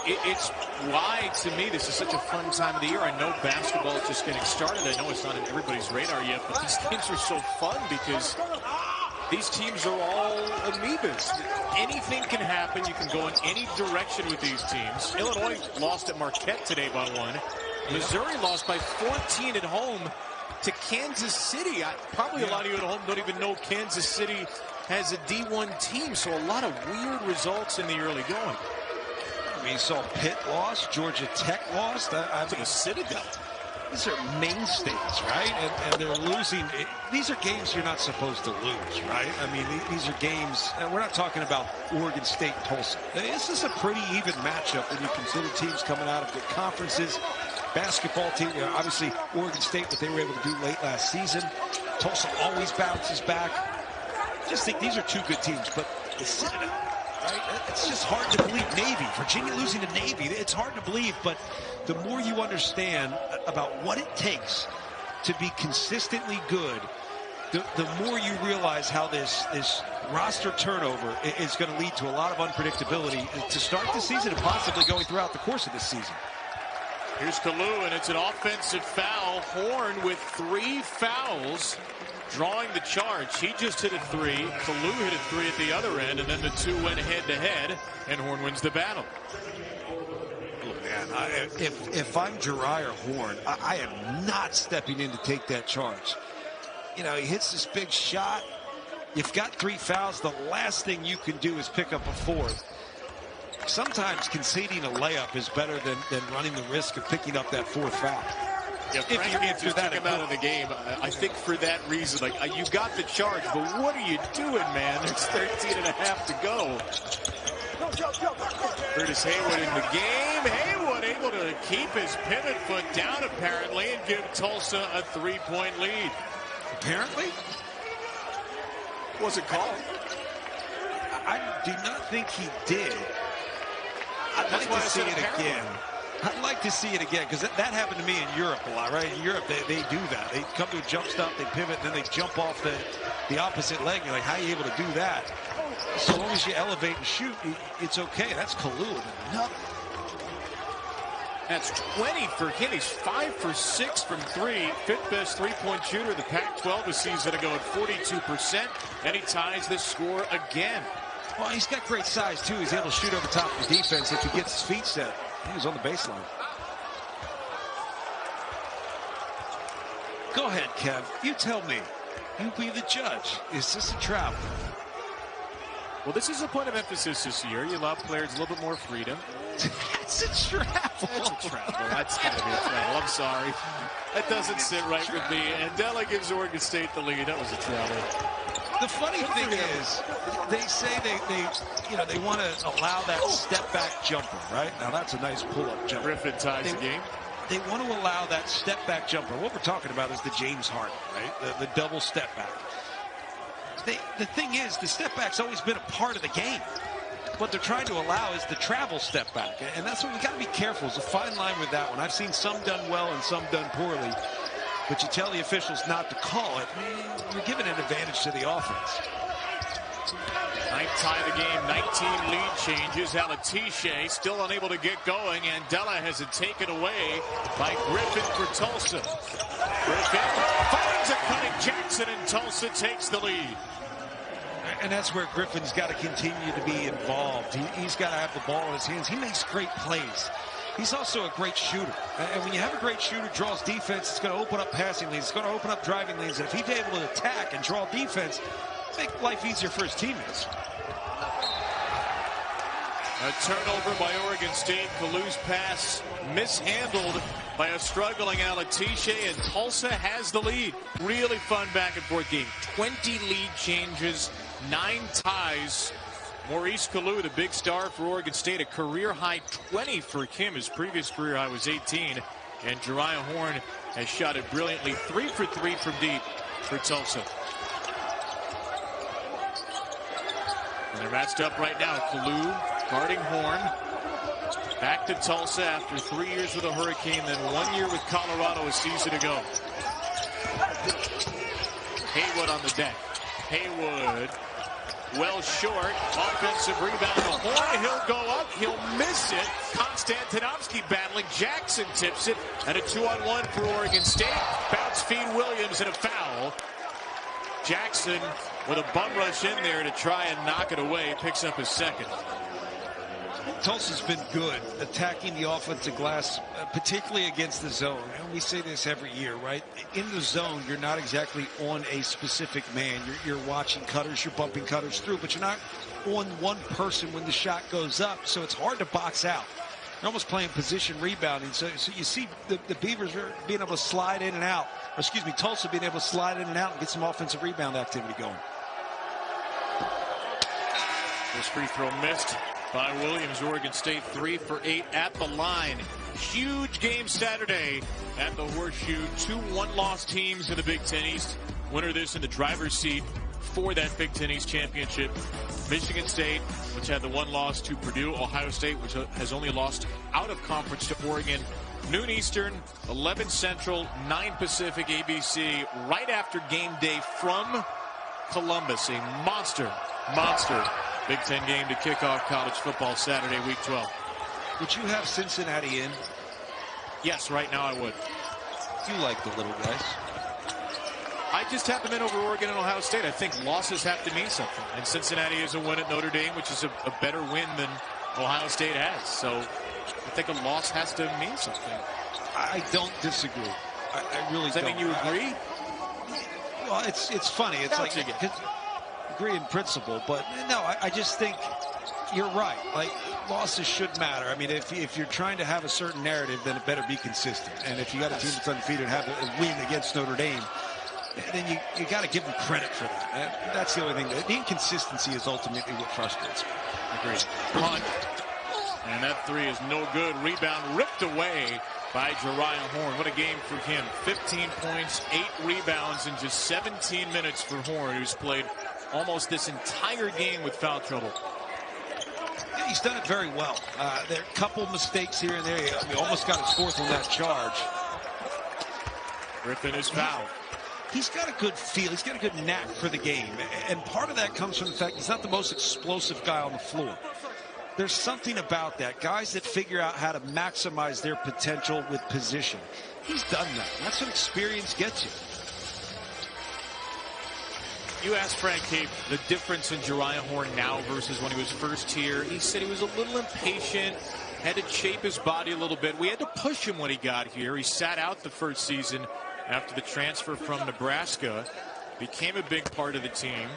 It's why, to me, this is such a fun time of the year. I know basketball is just getting started. I know it's not on everybody's radar yet, but these games are so fun because these teams are all amoebas. Anything can happen. You can go in any direction with these teams. Illinois lost at Marquette today by 1. Missouri lost by 14 at home to Kansas City. Probably a lot of you at home don't even know Kansas City has a D1 team, so a lot of weird results in the early going. I mean, you saw Pitt lost, Georgia Tech lost. I mean, Citadel. These are mainstays, right? And they're losing. These are games you're not supposed to lose, right? I mean, these are games, and we're not talking about Oregon State, Tulsa. This is a pretty even matchup when you consider teams coming out of good conferences. Basketball team, obviously Oregon State, what they were able to do late last season. Tulsa always bounces back. I just think these are 2 good teams, but the Citadel, right? It's just hard to believe. Navy, Virginia losing to Navy, it's hard to believe, but the more you understand about what it takes to be consistently good, the more you realize how this roster turnover is going to lead to a lot of unpredictability to start the season and possibly going throughout the course of this season. Here's Kalu, and it's an offensive foul. Horn with 3 fouls, drawing the charge. He just hit a 3. Kalu hit a 3 at the other end, and then the 2 went head-to-head, and Horn wins the battle. Oh, man, If I'm Jeriah Horn, I am not stepping in to take that charge. You know, he hits this big shot. You've got 3 fouls. The last thing you can do is pick up a 4th. Sometimes conceding a layup is better than running the risk of picking up that 4th foul. Yeah, Frank just took him out of the game. I think for that reason, like, you got the charge, but what are you doing, man? There's 13 and a half to go. Curtis Haywood in the game. Haywood able to keep his pivot foot down, apparently, and give Tulsa a 3-point lead. Apparently? Wasn't called. I do not think he did. I'd like to see it again. I'd like to see it again, because that happened to me in Europe a lot, right? In Europe, they do that. They come to a jump stop, they pivot, and then they jump off the opposite leg. You're like, how are you able to do that? So long as you elevate and shoot, it's okay. That's Kalu. Nothing. That's 20 for him. He's 5 for 6 from 3. 5th best three-point shooter in the Pac-12 a season ago at 42%. And he ties the score again. Well, he's got great size, too. He's able to shoot over top of the defense if he gets his feet set. He was on the baseline. Go ahead, Kev. You tell me. You be the judge. Is this a travel? Well, this is a point of emphasis this year. You allow players a little bit more freedom. That's a travel. That's a travel. That's got to be a travel. I'm sorry. That doesn't sit right with me. And Della gives Oregon State the lead. That was a travel. The funny thing is, they say they want to allow that step-back jumper, right? Now, that's a nice pull-up jumper. Griffin ties the game. They want to allow that step-back jumper. What we're talking about is the James Harden, right? The double step-back. The thing is, the step-back's always been a part of the game. What they're trying to allow is the travel step-back. And that's what we got to be careful. There's a fine line with that one. I've seen some done well and some done poorly. But you tell the officials not to call it, you're giving an advantage to the offense. Ninth tie of the game, 19 lead changes. Alatishe still unable to get going, and Della has it taken away by Griffin for Tulsa. Griffin finds a cutting Jackson, and Tulsa takes the lead. And that's where Griffin's got to continue to be involved. He's got to have the ball in his hands. He makes great plays. He's also a great shooter. And when you have a great shooter draws defense, it's going to open up passing lanes. It's going to open up driving lanes. And if he's able to attack and draw defense, make life easier for his teammates. A turnover by Oregon State. Kalu's pass mishandled by a struggling Alatishe, and Tulsa has the lead. Really fun back and forth game. 20 lead changes, 9 ties. Maurice Kalu, the big star for Oregon State, a career high 20 for him. His previous career high was 18. And Jeriah Horn has shot it brilliantly. 3 for 3 from deep for Tulsa. And they're matched up right now. Kalu guarding Horn. Back to Tulsa after 3 years with a Hurricane, then 1 year with Colorado a season ago. Haywood on the deck. Haywood well short. Offensive rebound to Horn. He'll go up. He'll miss it. Konstantinovsky battling. Jackson tips it. And a 2-on-1 for Oregon State. Bounce feed Williams and a foul. Jackson with a bum rush in there to try and knock it away. Picks up his second. Tulsa's been good attacking the offensive glass, particularly against the zone. And we say this every year, right? In the zone, you're not exactly on a specific man. You're watching cutters, you're bumping cutters through, but you're not on one person when the shot goes up. So it's hard to box out. You're almost playing position rebounding. So you see the Beavers are being able to slide in and out. Or excuse me, Tulsa being able to slide in and out and get some offensive rebound activity going. This free throw missed by Williams. Oregon State 3 for 8 at the line. Huge game Saturday at the Horseshoe. 2 one-loss teams in the Big Ten East. Winner this in the driver's seat for that Big Ten East championship. Michigan State, which had the 1 loss to Purdue. Ohio State, which has only lost out of conference to Oregon. Noon Eastern, 11 Central, 9 Pacific, ABC, right after game day from Columbus. A monster Big Ten game to kick off college football Saturday, week 12. Would you have Cincinnati in? Yes, right now I would. You like the little guys. I just have them in over Oregon and Ohio State. I think losses have to mean something. And Cincinnati is a win at Notre Dame, which is a better win than Ohio State has. So I think a loss has to mean something. I don't disagree. I really Does that don't. mean you agree? Well, it's funny. It's like agree in principle, but no, I just think you're right. Like, losses should matter. I mean, if you're trying to have a certain narrative, then it better be consistent. And if you got a team that's undefeated have a win against Notre Dame, then you got to give them credit for that. That's the only thing. The inconsistency is ultimately what frustrates me. Agreed. Punt. And that three is no good. Rebound ripped away by Jeriah Horn. What a game for him. 15 points, 8 rebounds in just 17 minutes for Horn, who's played almost this entire game with foul trouble. Yeah, he's done it very well. There are a couple mistakes here and there. He almost got his fourth on that charge. Griffin is fouled. He's got a good feel. He's got a good knack for the game. And part of that comes from the fact he's not the most explosive guy on the floor. There's something about that. Guys that figure out how to maximize their potential with position. He's done that. That's what experience gets you. You asked Frank Cape the difference in Jeriah Horn now versus when he was first here. He said he was a little impatient, had to shape his body a little bit. We had to push him when he got here. He sat out the first season after the transfer from Nebraska, became a big part of the team,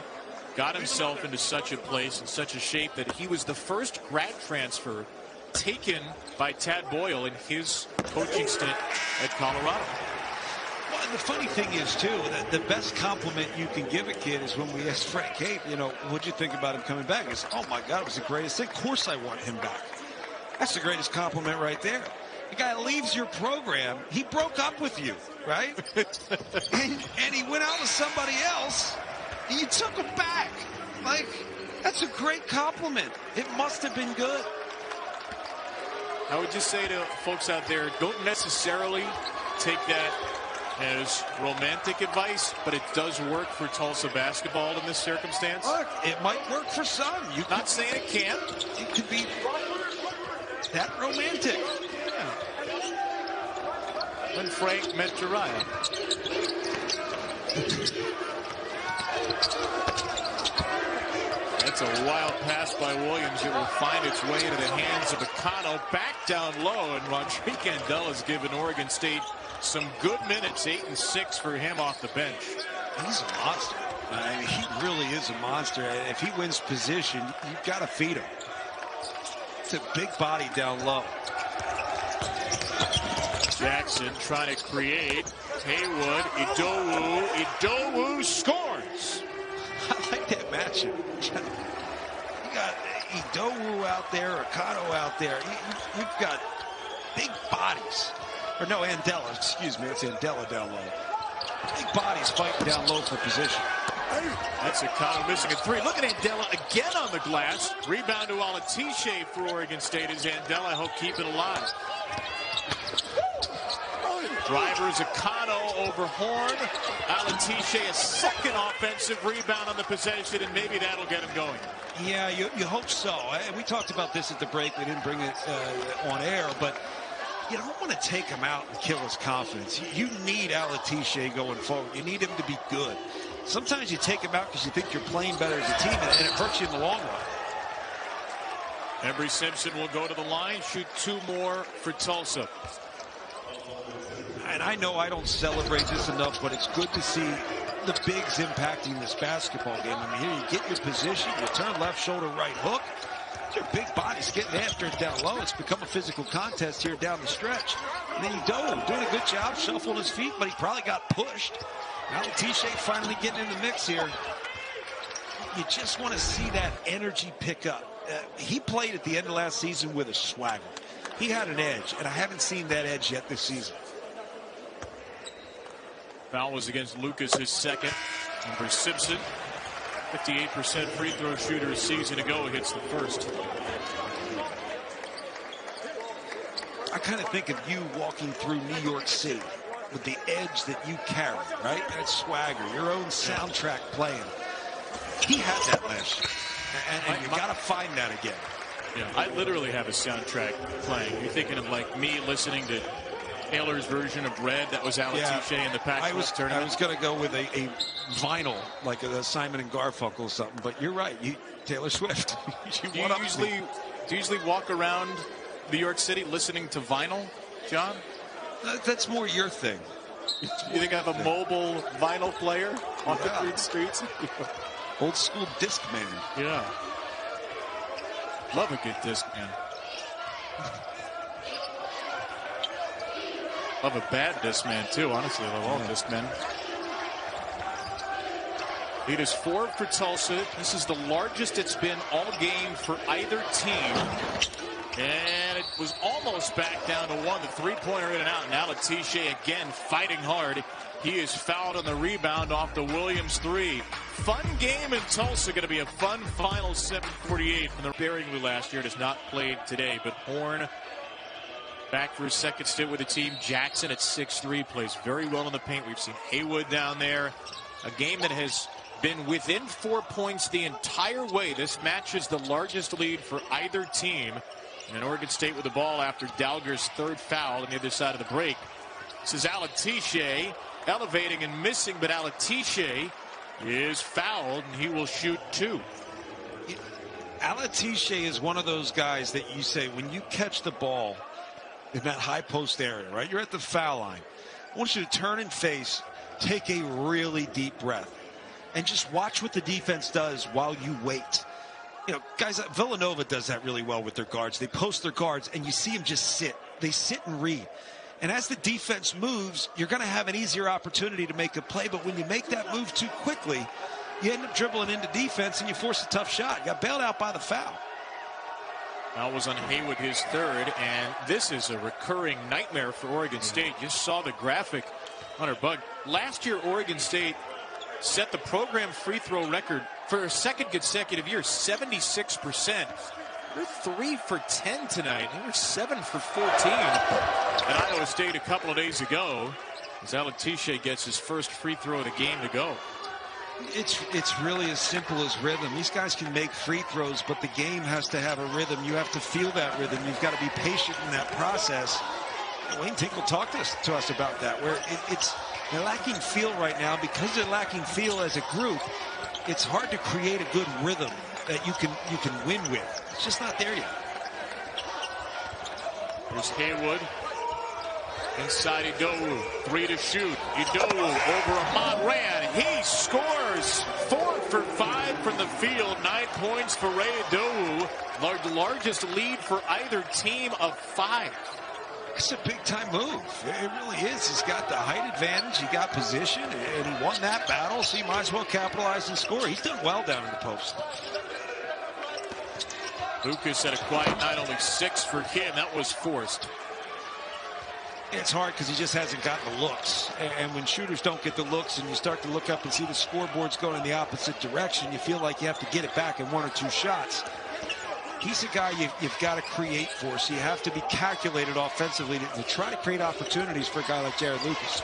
got himself into such a place and such a shape that he was the first grad transfer taken by Tad Boyle in his coaching stint at Colorado. Well, and the funny thing is, too, that the best compliment you can give a kid is when we asked Frank Cape, what'd you think about him coming back? He said, oh, my God, it was the greatest thing. Of course I want him back. That's the greatest compliment right there. The guy leaves your program. He broke up with you, right? and he went out with somebody else, and you took him back. Like, that's a great compliment. It must have been good. I would just say to folks out there, don't necessarily take that as romantic advice, but it does work for Tulsa basketball in this circumstance. Look, it might work for some. You're not saying it can't. It could be that romantic. Yeah. When Frank met Jeriah. That's a wild pass by Williams. It will find its way into the hands of Akano. Back down low, and Rodrigue Andel has given Oregon State some good minutes. 8 and 6 for him off the bench. He's a monster. I mean, he really is a monster. If he wins position, you've got to feed him. It's a big body down low. Jackson trying to create. Haywood, Idowu scores. I like that matchup. You got Idowu out there, Akano out there. You've got big bodies. Or no, Andela, excuse me. It's Andela down low. Big bodies fighting down low for position. That's Akano missing a three. Look at Andela again on the glass. Rebound to Alatiche for Oregon State as Andela help keep it alive. Drivers Akano over Horn. Alatiche a second offensive rebound on the possession, and maybe that'll get him going. Yeah, you hope so. We talked about this at the break. We didn't bring it on air, but you don't want to take him out and kill his confidence. You need Alatiche going forward. You need him to be good. Sometimes you take him out because you think you're playing better as a team, and it hurts you in the long run. Embry Simpson will go to the line, shoot 2 more for Tulsa. And I know I don't celebrate this enough, but it's good to see the bigs impacting this basketball game. I mean, here you get your position, you turn left shoulder, right hook. Your big body's getting after it down low. It's become a physical contest here down the stretch. And then Idowu doing a good job shuffling his feet, but he probably got pushed. Alatiche finally getting in the mix here. You just want to see that energy pick up. He played at the end of last season with a swagger. He had an edge, and I haven't seen that edge yet this season. Foul was against Lucas, his second. And for Simpson, 58% free throw shooter a season ago, hits the first. I kind of think of you walking through New York City with the edge that you carry, right? That swagger, your own soundtrack playing. He had that last year, and you got to find that again. Yeah, I literally have a soundtrack playing. You're thinking of like me listening to Taylor's version of Red that was Alatiche in the Pac-12 tournament. I was going to go with a vinyl, like a Simon and Garfunkel or something, but you're right. Taylor Swift. Do you usually walk around New York City listening to vinyl, John? That's more your thing. You think I have a mobile vinyl player on the green streets? Old school disc man. Yeah. Love a good disc man. Love a bad disc man too, honestly. I love all disc men. Lead is 4 for Tulsa. This is the largest it's been all game for either team. And it was almost back down to 1. The three-pointer in and out. Now Letitia again fighting hard. He is fouled on the rebound off the Williams 3. Fun game in Tulsa. Going to be a fun final 7:48 from the Bearingly last year. It has not played today, but Horn back for his second stint with the team. Jackson at 6'3", plays very well in the paint. We've seen Haywood down there. A game that has been within 4 points the entire way. This match is the largest lead for either team. And Oregon State with the ball after Dalger's third foul on the other side of the break. This is Alatiche elevating and missing, but Alatiche is fouled, and he will shoot 2. Alatiche is one of those guys that you say, when you catch the ball in that high post area, right? You're at the foul line. I want you to turn and face, take a really deep breath, and just watch what the defense does while you wait. You know, guys, Villanova does that really well with their guards. They post their guards, and you see them just sit. They sit and read. And as the defense moves, you're going to have an easier opportunity to make a play. But when you make that move too quickly, you end up dribbling into defense, and you force a tough shot. You got bailed out by the foul. Foul was on Haywood, his third, and this is a recurring nightmare for Oregon State. Just saw the graphic, Hunter Bug. Last year, Oregon State set the program free throw record for a second consecutive year, 76%. They're 3 for 10 tonight. They were 7 for 14 at Iowa State a couple of days ago, as Alatiche gets his first free throw of the game to go. It's really as simple as rhythm. These guys can make free throws, but the game has to have a rhythm. You have to feel that rhythm. You've got to be patient in that process. Wayne Tinkle talked to us about that, where they're lacking feel right now. Because they're lacking feel as a group, it's hard to create a good rhythm that you can win with. It's just not there yet. There's Haywood. Inside Idowu. 3 to shoot. Idowu over Ahmad Rand. He scores. 4 for 5 from the field. 9 points for Ray Idowu. The largest lead for either team of 5. It's a big-time move. It really is. He's got the height advantage. He got position, and he won that battle, so he might as well capitalize and score. He's done well down in the post. Lucas had a quiet night, only 6 for him. That was forced. It's hard because he just hasn't gotten the looks. And when shooters don't get the looks and you start to look up and see the scoreboards going in the opposite direction, you feel like you have to get it back in 1 or 2 shots. He's a guy you've got to create for, so you have to be calculated offensively to try to create opportunities for a guy like Jared Lucas.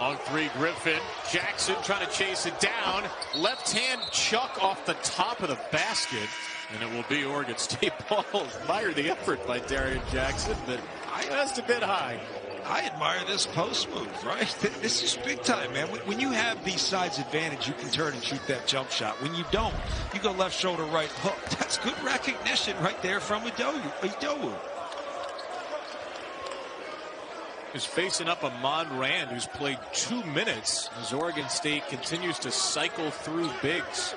On 3, Griffin. Jackson trying to chase it down. Left hand chuck off the top of the basket. And it will be Oregon State ball. Admire the effort by Darian Jackson, but just a bit high. I admire this post move, right? This is big time, man. When you have the size advantage, you can turn and shoot that jump shot. When you don't, you go left shoulder, right hook. That's good recognition right there from Idowu. Is facing up Ahmad Rand, who's played 2 minutes as Oregon State continues to cycle through bigs.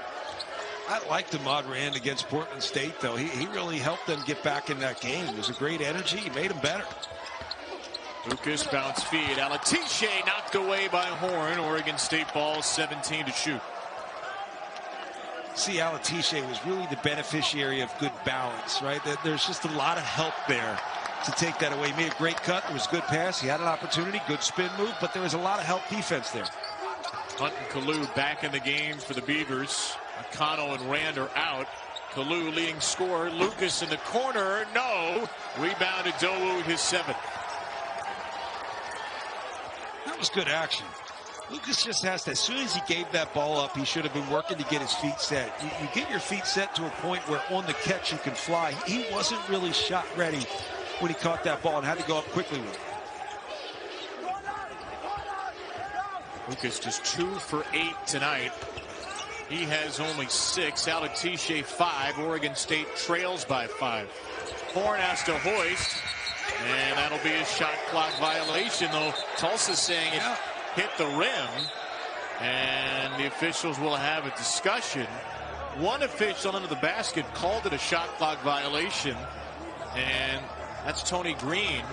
I liked Ahmad Rand against Portland State, though. He really helped them get back in that game. It was a great energy. He made them better. Lucas bounce feed. Alatiche knocked away by Horn. Oregon State ball, 17 to shoot. See, Alatiche was really the beneficiary of good balance, right? There's just a lot of help there to take that away. He made a great cut. It was a good pass. He had an opportunity, good spin move, but there was a lot of help defense there. Hunt and Kalu back in the game for the Beavers. Akano and Rand are out. Kalu leading scorer. Lucas in the corner. No. Rebound Idowu, his 7th. That was good action. Lucas just has to, as soon as he gave that ball up, he should have been working to get his feet set. You get your feet set to a point where on the catch you can fly. He wasn't really shot ready when he caught that ball and had to go up quickly with it. Lucas just 2 for 8 tonight. He has only 6. Alatiche 5. Oregon State trails by 5. Horn has to hoist, and that'll be a shot clock violation, though Tulsa's saying it hit the rim, and the officials will have a discussion. One official under the basket called it a shot clock violation, and that's Tony Green.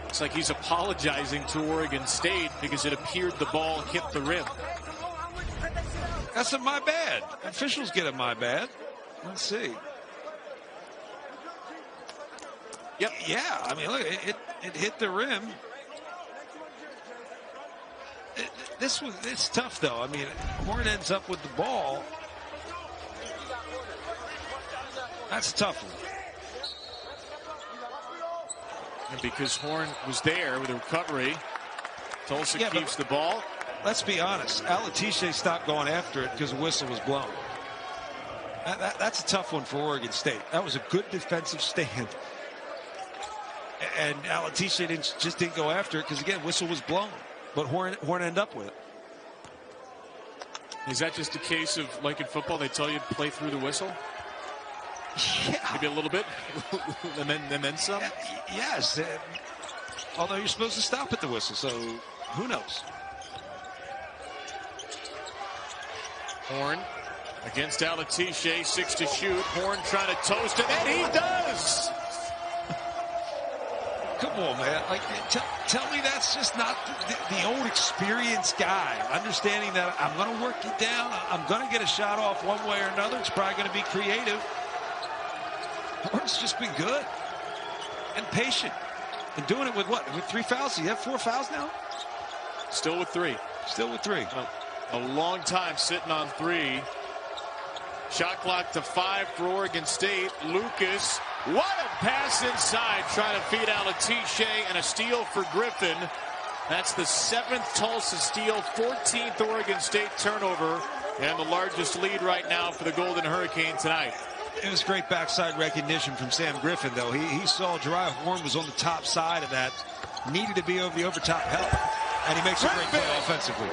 It's like he's apologizing to Oregon State because it appeared the ball hit the rim. That's a my bad. Officials get a my bad. Let's see. Yep. Yeah, I mean, look, it hit the rim. It's tough, though. I mean, Horn ends up with the ball. That's a tough one. And because Horn was there with the recovery, Tulsa keeps the ball. Let's be honest. Alatishe stopped going after it because the whistle was blown. That's a tough one for Oregon State. That was a good defensive stand. And Alatishe just didn't go after it because, again, whistle was blown. But Horn ended up with it. Is that just a case of, like in football, they tell you to play through the whistle? Yeah. Maybe a little bit, and then some? Yes. Although you're supposed to stop at the whistle, so who knows? Horn against Alatishe, 6 to shoot. Horn trying to toast it, and he does! Come on, man. Like, tell me that's just not the old experienced guy. Understanding that I'm going to work you down. I'm going to get a shot off one way or another. It's probably going to be creative. Horn's just been good and patient. And doing it with what? With 3 fouls? You have 4 fouls now? Still with 3. Still with 3. A long time sitting on 3. Shot clock to 5 for Oregon State. Lucas, what a pass inside, trying to feed Alatishe, and a steal for Griffin. That's the 7th Tulsa steal, 14th Oregon State turnover, and the largest lead right now for the Golden Hurricane tonight. It was great backside recognition from Sam Griffin, though. He saw Jeriah Horn was on the top side of that, needed to be over the overtop help, and he makes a great play offensively.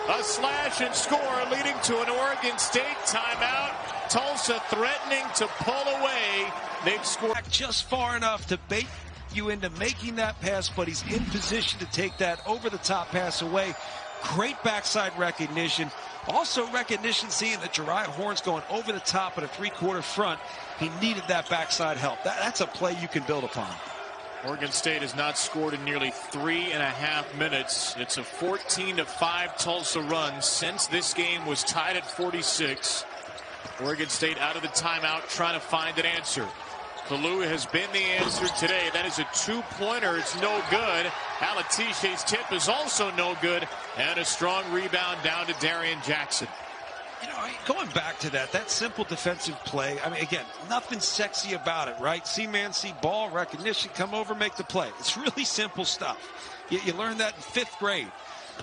A slash and score leading to an Oregon State timeout. Tulsa threatening to pull away. They've scored just far enough to bait you into making that pass, but he's in position to take that over-the-top pass away. Great backside recognition. Also recognition seeing that Jeriah Horn's going over the top at a 3-quarter front. He needed that backside help. That's a play you can build upon. Oregon State has not scored in nearly 3.5 minutes. It's a 14-5 Tulsa run since this game was tied at 46. Oregon State out of the timeout trying to find an answer. Kalu has been the answer today. That is a 2-pointer. It's no good. Alatishe's tip is also no good. And a strong rebound down to Darian Jackson. You know, going back to that simple defensive play, I mean, again, nothing sexy about it, right? See man, see ball, recognition, come over, make the play. It's really simple stuff. You learn that in 5th grade.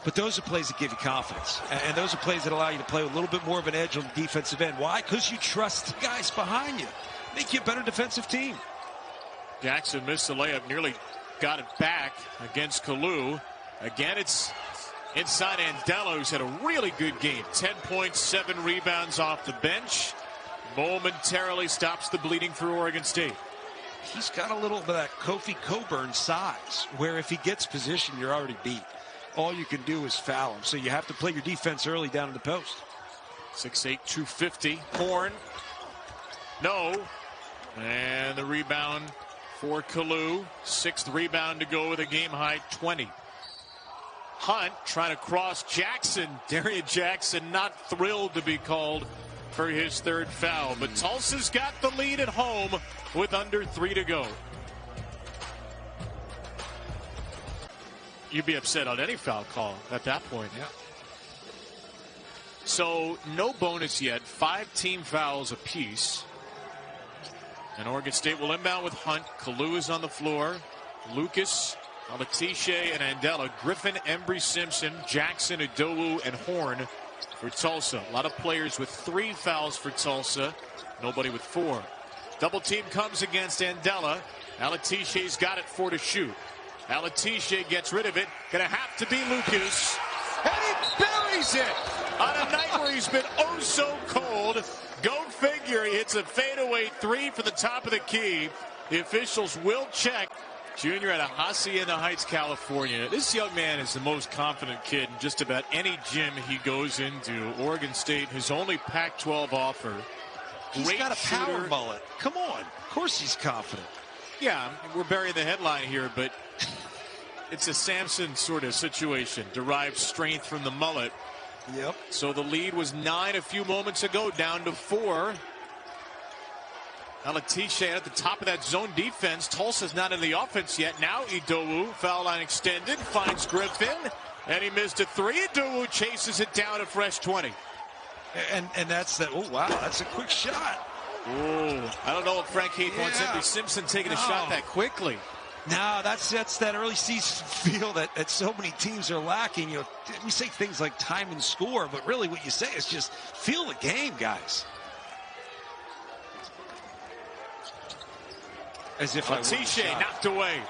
But those are plays that give you confidence. And those are plays that allow you to play with a little bit more of an edge on the defensive end. Why? Because you trust the guys behind you. Make you a better defensive team. Jackson missed the layup, nearly got it back against Kalu. Again, it's inside Andela, who's had a really good game. 10 points, 7 rebounds off the bench. Momentarily stops the bleeding for Oregon State. He's got a little bit of that Kofi Coburn size, where if he gets position, you're already beat. All you can do is foul him. So you have to play your defense early down in the post. 6'8", 250. Horn. No. And the rebound for Kalu. 6th rebound to go with a game-high 20. Hunt trying to cross Jackson. Darian Jackson not thrilled to be called for his 3rd foul. But Tulsa's got the lead at home with under 3 to go. You'd be upset on any foul call at that point. Yeah. So no bonus yet. 5 team fouls apiece. And Oregon State will inbound with Hunt. Kalu is on the floor. Lucas, Alatishe, and Andela. Griffin, Embry-Simpson, Jackson, Idowu, and Horn for Tulsa. A lot of players with 3 fouls for Tulsa. Nobody with 4. Double team comes against Andela. Alatishe's got it 4 to shoot. Alatishe gets rid of it. Gonna have to be Lucas. And he buries it on a night where he's been oh so cold. Go figure, he hits a fadeaway three for the top of the key. The officials will check. Junior out of Hacienda Heights, California. This young man is the most confident kid in just about any gym he goes into. Oregon State, his only Pac-12 offer. He's got a power mullet. Come on. Of course he's confident. Yeah, we're burying the headline here, but it's a Samson sort of situation. Derives strength from the mullet. Yep. So the lead was 9 a few moments ago, down to 4. Alatishe at the top of that zone defense. Tulsa's not in the offense yet. Now Idowu, foul line extended, finds Griffin, and he missed a three. Idowu chases it down a fresh 20. And that's that. Oh, wow, that's a quick shot. Oh, I don't know if Frank Heath wants Henry Simpson taking a shot that quickly. No, that's that early season feel that so many teams are lacking. You know, we say things like time and score, but really what you say is just feel the game, guys. As if Alatishe knocked away.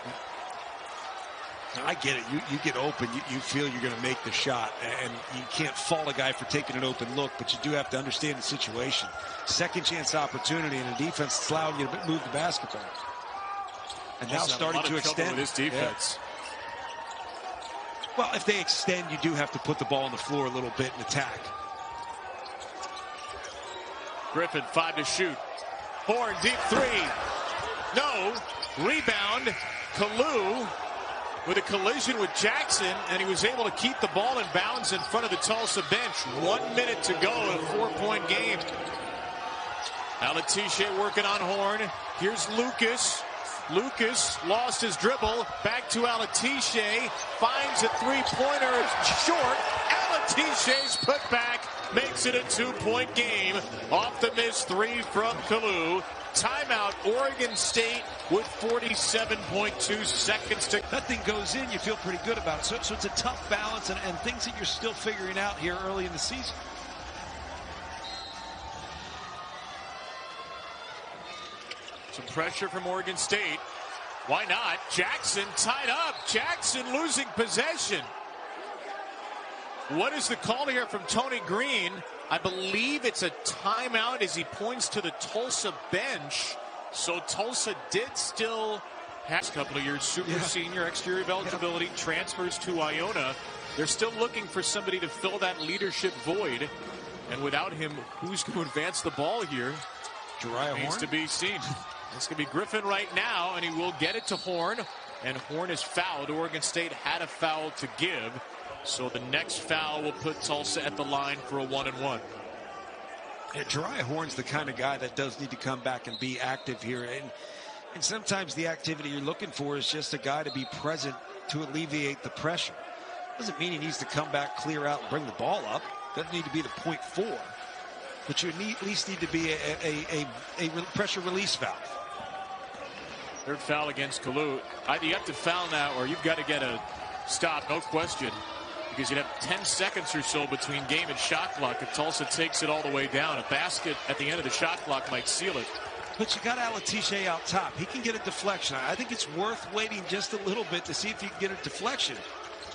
I get it. You get open. You feel you're going to make the shot, and you can't fault a guy for taking an open look, but you do have to understand the situation. Second chance opportunity, and a defense that's allowing you to move the basketball. And now starting to extend. This defense. Yeah. Well, if they extend, you do have to put the ball on the floor a little bit and attack. Griffin, 5 to shoot. Horn, deep three. No. Rebound. Kalu with a collision with Jackson, and he was able to keep the ball in bounds in front of the Tulsa bench. 1 minute to go in a 4-point game. Alatishe working on Horn. Here's Lucas. Lucas lost his dribble. Back to Alatishe. Finds a three-pointer. It's short. Alatishe's put back. Makes it a 2-point game. Off the missed three from Kalu. Timeout, Oregon State with 47.2 seconds to. Nothing goes in, you feel pretty good about it. So it's a tough balance and things that you're still figuring out here early in the season. Some pressure from Oregon State. Why not? Jackson tied up. Jackson losing possession. What is the call here from Tony Green? I believe it's a timeout as he points to the Tulsa bench. So Tulsa did still have a couple of years super senior exterior of eligibility, transfers to Iona. They're still looking for somebody to fill that leadership void. And without him, who's going to advance the ball here? Remains to be seen. It's going to be Griffin right now, and he will get it to Horn. And Horn is fouled. Oregon State had a foul to give. So the next foul will put Tulsa at the line for a 1-and-1. Yeah, Jariah Horn's the kind of guy that does need to come back and be active here. And sometimes the activity you're looking for is just a guy to be present to alleviate the pressure. Doesn't mean he needs to come back, clear out, and bring the ball up. Doesn't need to be the .4. But you at least need to be a pressure release valve. Third foul against Kalu. You have to foul now, or you've got to get a stop, no question. Because you'd have 10 seconds or so between game and shot clock if Tulsa takes it all the way down. A basket at the end of the shot clock might seal it. But you got Alatishe out top. He can get a deflection. I think it's worth waiting just a little bit to see if you can get a deflection.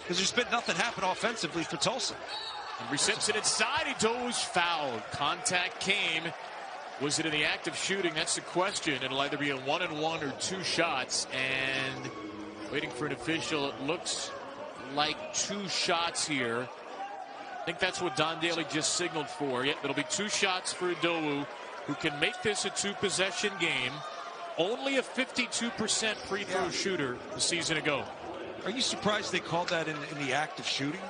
Because there's been nothing happen offensively for Tulsa. Henry Simpson inside. Idowu's fouled. Contact came. Was it in the act of shooting? That's the question. It'll either be a 1-and-1 or 2 shots. And waiting for an official. It looks like 2 shots here. I think that's what Don Daly just signaled for. Yep, it'll be 2 shots for Idowu, who can make this a 2-possession game. Only a 52% free throw shooter a season ago. Are you surprised they called that in the act of shooting?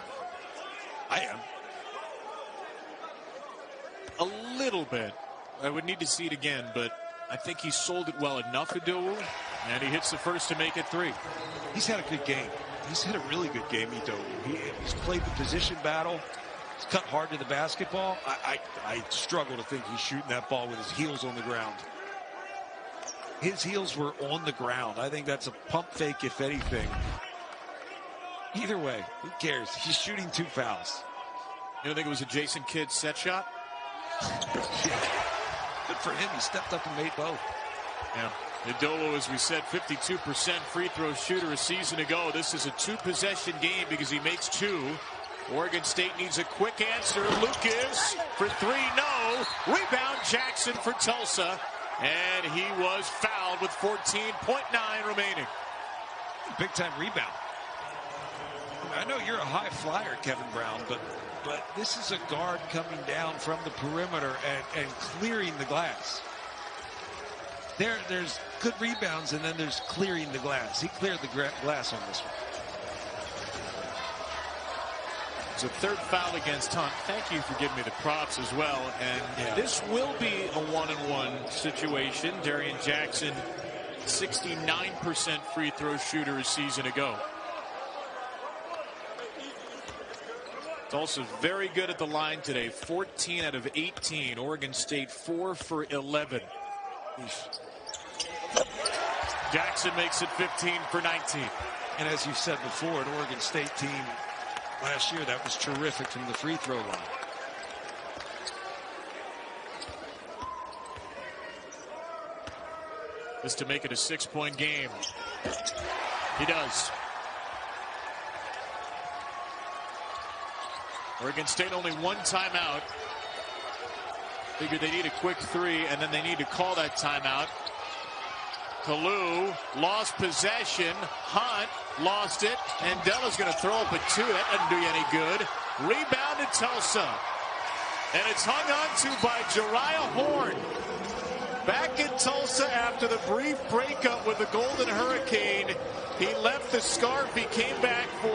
I am. A little bit. I would need to see it again, but I think he sold it well enough, Idowu, and he hits the first to make it 3. He's had a good game. He's had a really good game, Idowu. He's played the position battle. He's cut hard to the basketball. I struggle to think he's shooting that ball with his heels on the ground. His heels were on the ground. I think that's a pump fake, if anything. Either way, who cares? He's shooting 2 fouls. You don't think it was a Jason Kidd set shot? Good for him. He stepped up and made both. Yeah. Idowu, as we said, 52% free throw shooter a season ago. This is a 2-possession game because he makes 2. Oregon State needs a quick answer. Lucas for three, no. Rebound Jackson for Tulsa. And he was fouled with 14.9 remaining. Big time rebound. I know you're a high flyer, Kevin Brown, but this is a guard coming down from the perimeter and clearing the glass. There's good rebounds, and then there's clearing the glass. He cleared the glass on this one. It's a third foul against Hunt. Thank you for giving me the props as well. And this will be a one-on-one situation. Darian Jackson, 69% free throw shooter a season ago. Tulsa's very good at the line today. 14 out of 18. Oregon State 4 for 11. Jackson makes it 15 for 19. And as you said before, an Oregon State team last year that was terrific from the free throw line. This to make it a 6-point game. He does. Oregon State only one timeout. Figure they need a quick three, and then they need to call that timeout. Kalu lost possession. Hunt lost it, and Della's going to throw up a two. That doesn't do you any good. Rebound to Tulsa, and it's hung on to by Jariah Horn. Back in Tulsa after the brief breakup with the Golden Hurricane, he left the scarf. He came back for